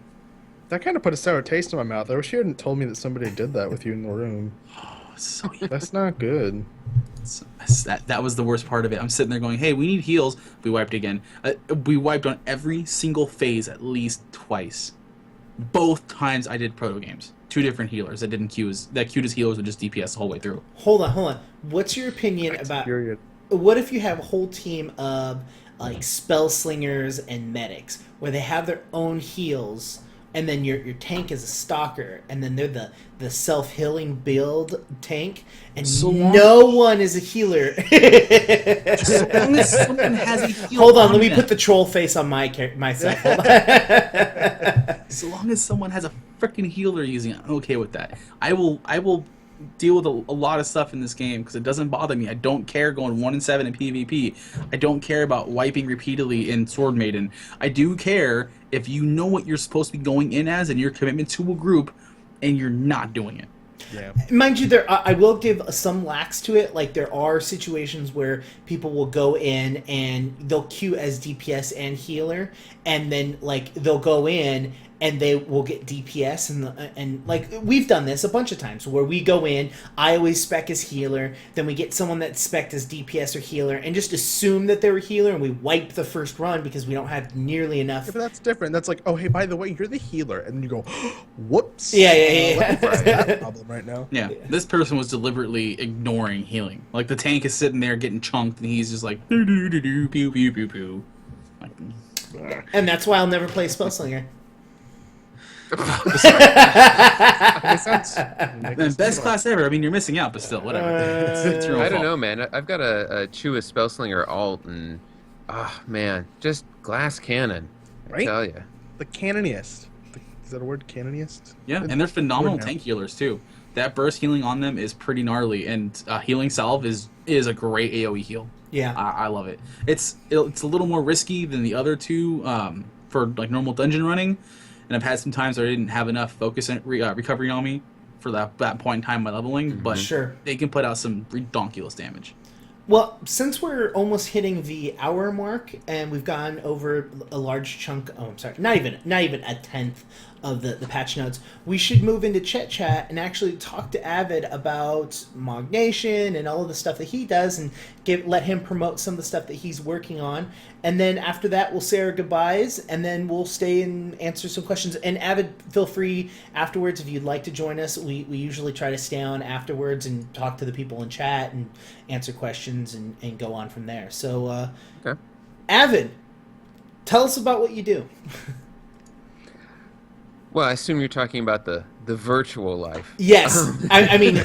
That kind of put a sour taste in my mouth. I wish you hadn't told me that somebody did that with you in the room. So That's not good. that was the worst part of it. I'm sitting there going, hey, we need heals. We wiped again. We wiped on every single phase at least twice. Both times I did Protogames. 2 different healers that queued as healers with just DPS the whole way through. Hold on. What's your opinion about Period. what if you have a whole team of like spell slingers and medics where they have their own heals, and then your tank is a stalker, and then they're the self-healing build tank, and no one is a healer. So long as someone has a heal. Hold on, let me them. put the troll face on myself. Hold on. So long as someone has a freaking healer using it, I'm okay with that. I will deal with a lot of stuff in this game because it doesn't bother me. I don't care going 1-7 in PvP. I don't care about wiping repeatedly in Sword Maiden. I do care if you know what you're supposed to be going in as and your commitment to a group, and you're not doing it. Yeah. Mind you, I will give some lax to it. Like there are situations where people will go in and they'll queue as DPS and healer, and then like they'll go in and they will get DPS, and like we've done this a bunch of times where we go in, I always spec as healer, then we get someone that's spec as DPS or healer and just assume that they're a healer, and we wipe the first run because we don't have nearly enough. Yeah, but that's different. That's like, oh, hey, by the way, you're the healer. And you go, whoops. Yeah. Let me fix that problem right now. Yeah, this person was deliberately ignoring healing. Like the tank is sitting there getting chunked, and he's just like doo doo doo doo pew pew pew pew. Like, And that's why I'll never play Spellslinger. Makes sense. and best class ever. I mean, you're missing out, but still, whatever. It's your own I don't fault. know, man. I've got a Chew a Spellslinger alt, and man, just glass cannon. I Right? tell you. The canoniest. Is that a word? Canoniest? Yeah, and they're phenomenal Word now. tank healers too. That burst healing on them is pretty gnarly, and healing salve is a great AoE heal. Yeah. I love it. It's a little more risky than the other two for like normal dungeon running, and I've had some times where I didn't have enough focus and recovery on me for that point in time by leveling, but Sure. they can put out some redonkulous damage. Well, since we're almost hitting the hour mark and we've gone over a large chunk, oh, I'm sorry, not even a tenth of the patch notes, we should move into Chit Chat and actually talk to Avid about Mog Nation and all of the stuff that he does and let him promote some of the stuff that he's working on. And then after that, we'll say our goodbyes and then we'll stay and answer some questions. And Avid, feel free afterwards if you'd like to join us. We usually try to stay on afterwards and talk to the people in chat and answer questions and go on from there. So, Okay. Avid, tell us about what you do. Well, I assume you're talking about the virtual life. Yes. I mean,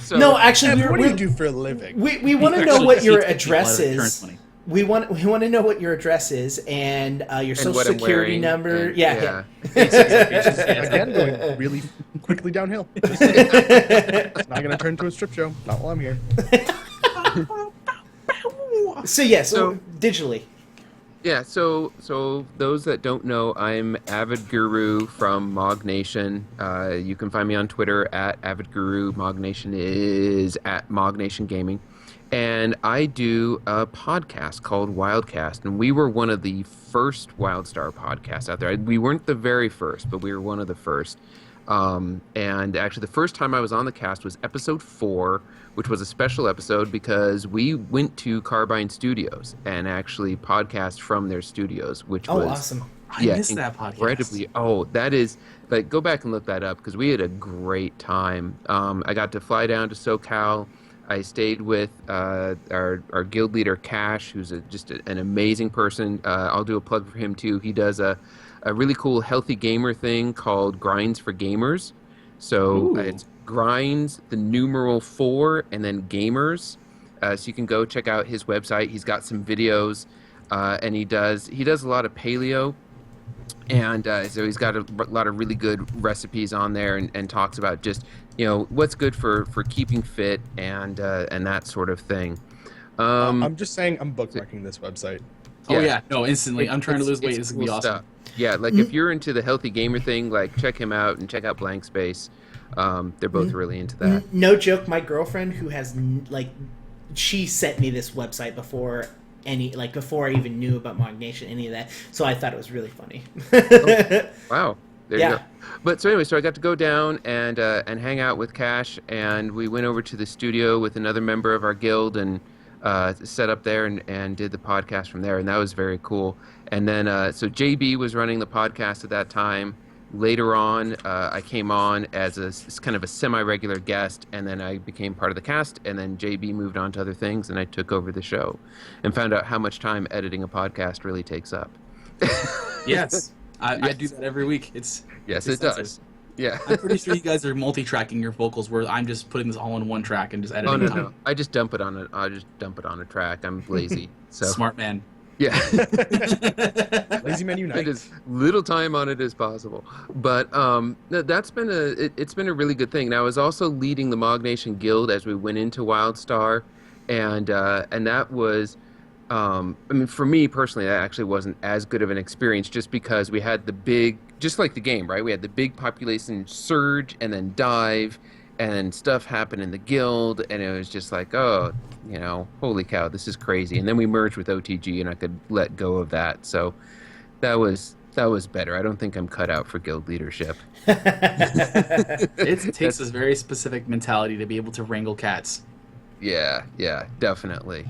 So, no, actually, Evan, what do we you do for a living? we want to know Actually, what your he takes address a lot of insurance is. money. We want to know what your address is and your social what I'm security wearing, number. and- Yeah. Again, going really quickly downhill. It's not going to turn into a strip show. Not while I'm here. So yes, So- digitally. Yeah, so those that don't know, I'm Avidguru from Mog Nation. You can find me on Twitter at Avidguru. Mog Nation is at Mog Nation Gaming. And I do a podcast called Wildcast. And we were one of the first Wildstar podcasts out there. We weren't the very first, but we were one of the first. And actually, the first time I was on the cast was episode 4, which was a special episode because we went to Carbine Studios and actually podcast from their studios, which was Awesome. I missed that podcast. incredibly. Oh, that is like go back and look that up because we had a great time. I got to fly down to SoCal. I stayed with our guild leader Cash, who's just an amazing person. I'll do a plug for him too. He does a really cool healthy gamer thing called Grinds for Gamers. So it's Grinds, the numeral 4, and then Gamers. So you can go check out his website. He's got some videos, and he does a lot of paleo. And so he's got a lot of really good recipes on there and talks about just, what's good for keeping fit and that sort of thing. I'm just saying I'm bookmarking this website. Oh yeah, no, instantly. I'm trying to lose weight. It's This is gonna be cool awesome. stuff. Yeah, like if you're into the healthy gamer thing, like check him out and check out Blank Space. They're both really into that. No joke. My girlfriend, who has she sent me this website before before I even knew about Mog Nation, any of that. So I thought it was really funny. Wow. There Yeah. you go. But so anyway, so I got to go down and hang out with Cash, and we went over to the studio with another member of our guild and set up there and did the podcast from there, and that was very cool. And then so JB was running the podcast at that time. Later on, I came on as kind of a semi-regular guest, and then I became part of the cast, and then JB moved on to other things, and I took over the show and found out how much time editing a podcast really takes up. Yes, I do that every week. Yes, it's it does. extensive. Yeah. I'm pretty sure you guys are multi-tracking your vocals, where I'm just putting this all in one track and just editing. Oh, no, it. no. I just dump it on a track. I'm lazy. So Smart man. yeah. Lazy Man Unite. Spend as little time on it as possible. But no, that's been it's been a really good thing. Now I was also leading the Mog Nation Guild as we went into Wildstar, and that was I mean, for me personally, that actually wasn't as good of an experience just because we had the big, just like the game, right? We had the big population surge and then dive and stuff happened in the guild, and it was just like, oh, holy cow, this is crazy. And then we merged with OTG, and I could let go of that. So that was better. I don't think I'm cut out for guild leadership. It takes this very specific mentality to be able to wrangle cats. Yeah, definitely.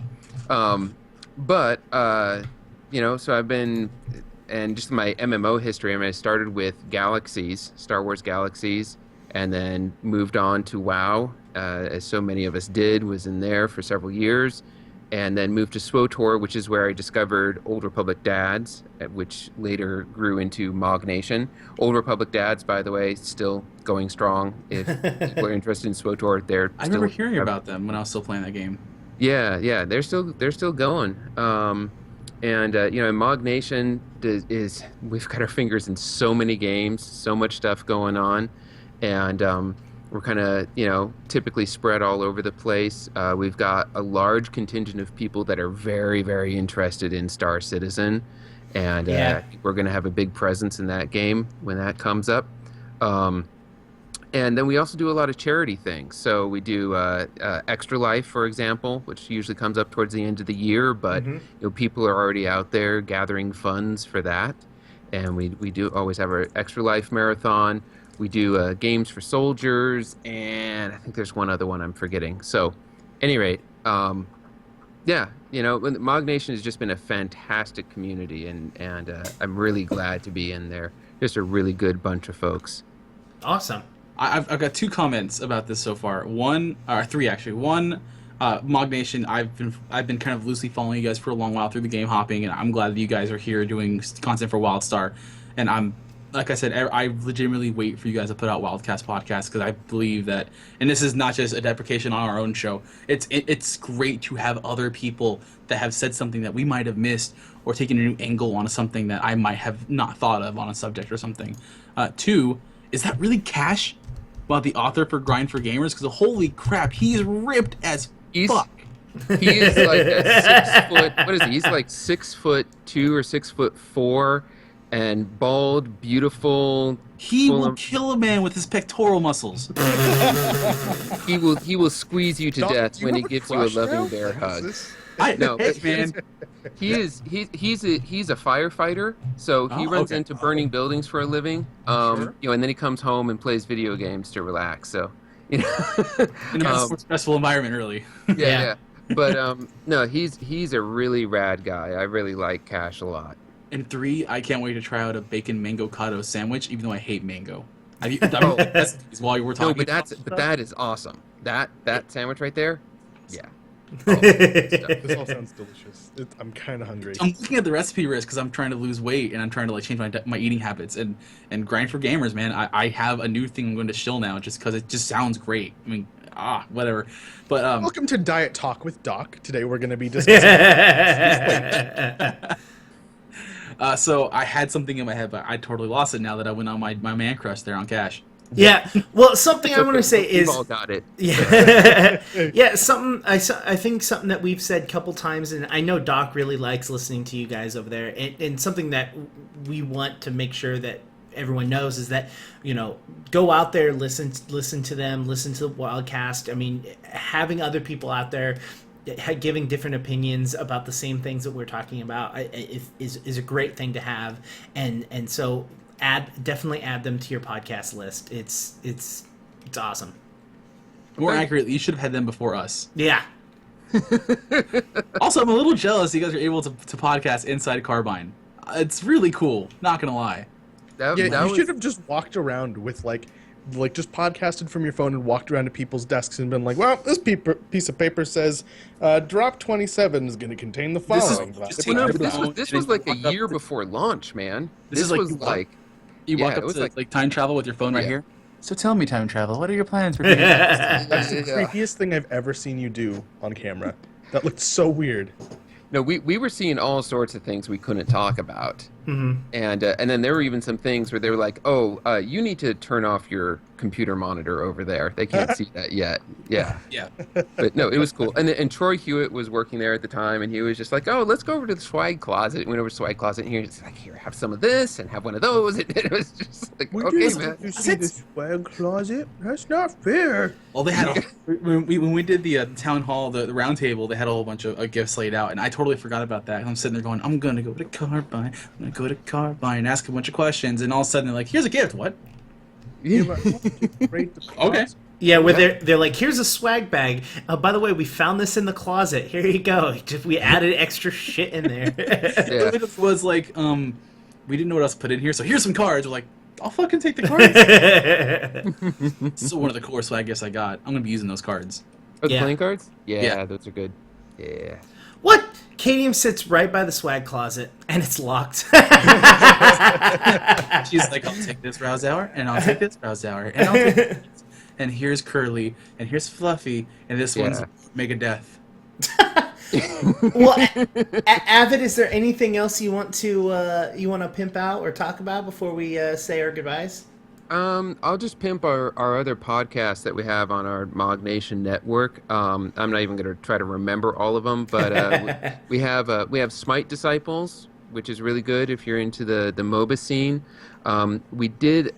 But so I've been, and just my MMO history. I mean, I started with Galaxies, Star Wars Galaxies, and then moved on to WoW, as so many of us did. Was in there for several years, and then moved to SWOTOR, which is where I discovered Old Republic Dads, which later grew into Mog Nation. Old Republic Dads, by the way, still going strong. If people are interested in SWOTOR, I remember hearing about them when I was still playing that game. Yeah, they're still going. And Mog Nation we've got our fingers in so many games, so much stuff going on, and We're kind of, typically spread all over the place. We've got a large contingent of people that are very, very interested in Star Citizen, and we're going to have a big presence in that game when that comes up. And then we also do a lot of charity things. So we do Extra Life, for example, which usually comes up towards the end of the year, but people are already out there gathering funds for that. And we do always have our Extra Life marathon. We do games for soldiers, and I think there's one other one I'm forgetting. So, any rate, Mog Nation has just been a fantastic community, and I'm really glad to be in there. Just a really good bunch of folks. Awesome. I've got 2 comments about this so far. Three actually. One, Mog Nation. I've been kind of loosely following you guys for a long while through the game hopping, and I'm glad that you guys are here doing content for Wildstar. And I'm, like I said, I legitimately wait for you guys to put out Wildcast podcast, because I believe that, and this is not just a deprecation on our own show. It's great to have other people that have said something that we might have missed, or taken a new angle on something that I might have not thought of on a subject or something. 2, is that really Cash? About the author for Grind for Gamers? Because holy crap, he's ripped as fuck. He is like a 6 foot. What is he? He's like 6'2" or 6'4", and bald, beautiful. He will kill a man with his pectoral muscles. He will squeeze you to death when he gives you a loving bear hug. Man. He's a firefighter, so he runs into burning buildings for a living. And then he comes home and plays video games to relax. So, in a stressful environment, really. Yeah. But no, he's a really rad guy. I really like Cash a lot. And 3, I can't wait to try out a bacon mango cotto sandwich, even though I hate mango. While you were talking. No, but that is awesome. That sandwich right there, yeah. This all sounds delicious. I'm kind of hungry. I'm looking at the recipe list because I'm trying to lose weight, and I'm trying to change my eating habits, and Grind for Gamers, man. I have a new thing I'm going to shill now just because it just sounds great. I mean, whatever. But welcome to Diet Talk with Doc. Today we're going to be discussing. So I had something in my head, but I totally lost it now that I went on my man crush there on Cash. Yeah, well, something I want to say is, we've all got it. Yeah, something I think something that we've said a couple times, and I know Doc really likes listening to you guys over there, and something that we want to make sure that everyone knows is that, go out there, listen to them, listen to the Wildcast. I mean, having other people out there giving different opinions about the same things that we're talking about is a great thing to have, and so definitely add them to your podcast list. It's awesome. More accurately, you should have had them before us. Yeah. Also, I'm a little jealous you guys are able to podcast inside Carbine. It's really cool, not gonna lie. You should have just walked around with like just podcasted from your phone and walked around to people's desks and been like, well, this piece of paper says drop 27 is going to contain the following. This was like a year before launch, man. This was like you walk up to like time travel with your phone right here. So tell me, time travel, what are your plans for doing? That's the creepiest thing I've ever seen you do on camera. That looked so weird. No, we were seeing all sorts of things we couldn't talk about. Mm-hmm. And then there were even some things where they were like, you need to turn off your computer monitor over there. They can't see that yet. Yeah. Yeah. But no, it was cool. And Troy Hewitt was working there at the time, and he was just like, let's go over to the swag closet. Went over to the swag closet, and he was like, here, have some of this, and have one of those. And it was just like, okay, man. You see the swag closet? That's not fair. Well, they had when we did the town hall, the round table, they had a whole bunch of gifts laid out, and I totally forgot about that. I'm sitting there going, I'm going to go to Carbine. I'm going to go to Carbine and ask a bunch of questions, and all of a sudden they're like, here's a gift. What? Okay. Yeah, where they're like, here's a swag bag. By the way, we found this in the closet. Here you go. We added extra shit in there. It was like, we didn't know what else to put in here, so here's some cards. We're like, I'll fucking take the cards. This is one of the cooler swag gifts I got. I'm gonna be using those cards. Oh, the playing cards? Yeah, those are good. Yeah. What? Kadium sits right by the swag closet, and it's locked. She's like, I'll take this Rouse Hour, and I'll take this Rouse Hour, and I'll take this. And here's Curly, and here's Fluffy, and this one's Mega Death. Well, Avid, is there anything else you want to pimp out or talk about before we say our goodbyes? I'll just pimp our other podcasts that we have on our Mog Nation network. I'm not even going to try to remember all of them, but we have Smite Disciples, which is really good if you're into the MOBA scene. We did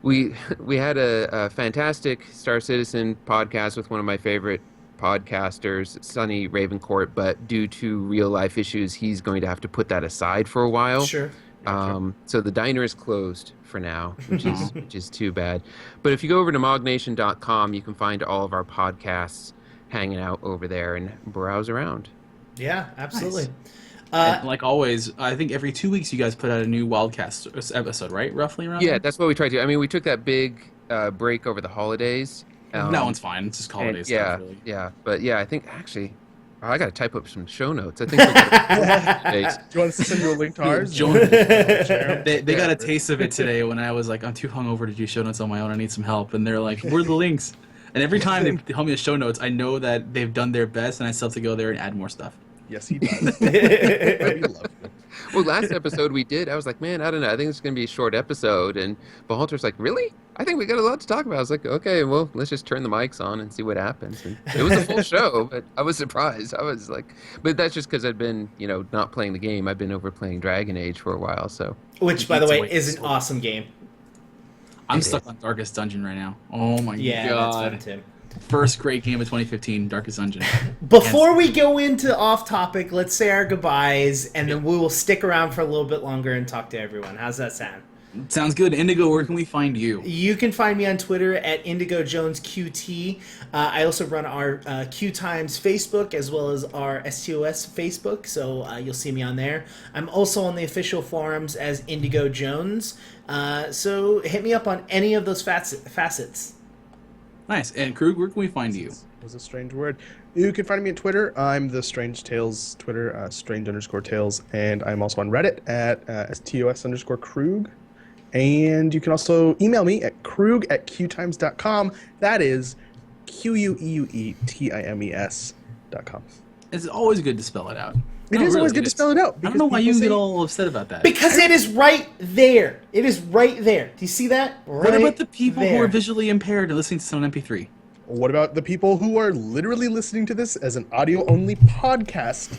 we had a fantastic Star Citizen podcast with one of my favorite podcasters, Sonny Ravencourt, but due to real life issues, he's going to have to put that aside for a while. Sure. So the diner is closed for now, which is too bad. But if you go over to mognation.com, you can find all of our podcasts hanging out over there and browse around. Yeah, absolutely. Nice. And like always, I think every 2 weeks you guys put out a new Wildcast episode, right? Roughly around. Yeah, that's what we tried to. I mean, we took that big break over the holidays. That one's fine. It's just holiday stuff. Yeah, Really. yeah. But yeah, I think actually, I got to type up some show notes. I think we got Do you want us to send you a link to ours? They got a taste of it today when I was like, I'm too hungover to do show notes on my own. I need some help. And they're like, where are the links? And every time they tell me the show notes, I know that they've done their best, and I still have to go there and add more stuff. Yes, he does. We love you. Well, last episode we did, I was like, man, I don't know. I think it's going to be a short episode. And Behalter's like, really? I think we got a lot to talk about. I was like, okay, well, let's just turn the mics on and see what happens. And it was a full show, but I was surprised. I was like, but that's just because I'd been, not playing the game. I've been over playing Dragon Age for a while, so. Which, by the way, is an awesome game. I'm stuck on Darkest Dungeon right now. Oh my Yeah, god. that's fun too. First great game of 2015, Darkest Dungeon. Before we go into off topic, let's say our goodbyes, and then we will stick around for a little bit longer and talk to everyone. How's that sound? Sounds good. Indigo, where can we find you? You can find me on Twitter at IndigoJonesQT. I also run our Q Times Facebook as well as our STOS Facebook, so you'll see me on there. I'm also on the official forums as Indigo Jones, so hit me up on any of those facets. Nice. And Krug, where can we find you? Was a strange word. You can find me on Twitter. I'm the Strange Tales Twitter, strange_tales, and I'm also on Reddit at STOS_Krug. And you can also email me at krug@qtimes.com. That is QUEUETIMES.com. It's always good to spell it out. It is always good to spell it out. I don't know why you get all upset about that. Because it is right there. It is right there. Do you see that? What about the people who are visually impaired and listening to some MP3? What about the people who are literally listening to this as an audio-only podcast?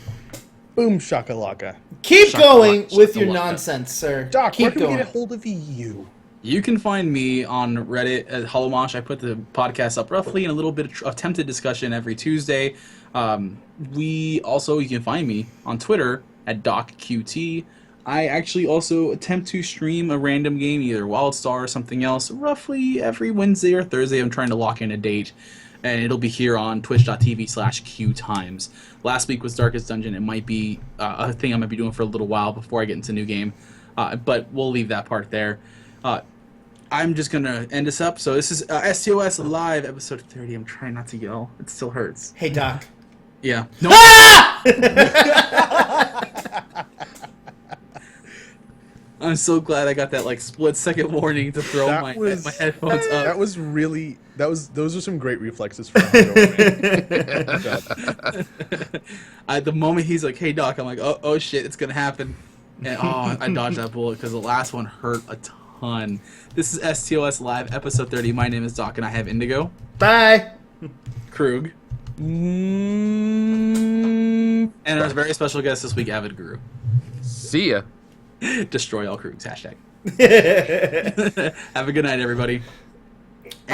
Boom shakalaka. Keep going with your nonsense, sir. Doc, where Keep can we going. get a hold of you? You can find me on Reddit at Holomosh. I put the podcast up roughly in a little bit of attempted discussion every Tuesday. You can find me on Twitter at DocQT. I actually also attempt to stream a random game, either Wildstar or something else, roughly every Wednesday or Thursday. I'm trying to lock in a date, and it'll be here on twitch.tv/QTimes. Last week was Darkest Dungeon. It might be a thing I might be doing for a little while before I get into new game, but we'll leave that part there. I'm just going to end this up. So this is STOS Live, episode 30. I'm trying not to yell. It still hurts. Hey, Doc. Yeah. No. I'm so glad I got that split-second warning to throw my headphones up. That was really... Those are some great reflexes for a hungover. At the moment he's like, hey, Doc, I'm like, oh shit, it's going to happen. And I dodged that bullet because the last one hurt a ton. This is STOS Live, episode 30. My name is Doc, and I have Indigo. Bye. Krug. And our very special guest this week, Avidguru. See ya. Destroy all Krugs. #. Have a good night, everybody.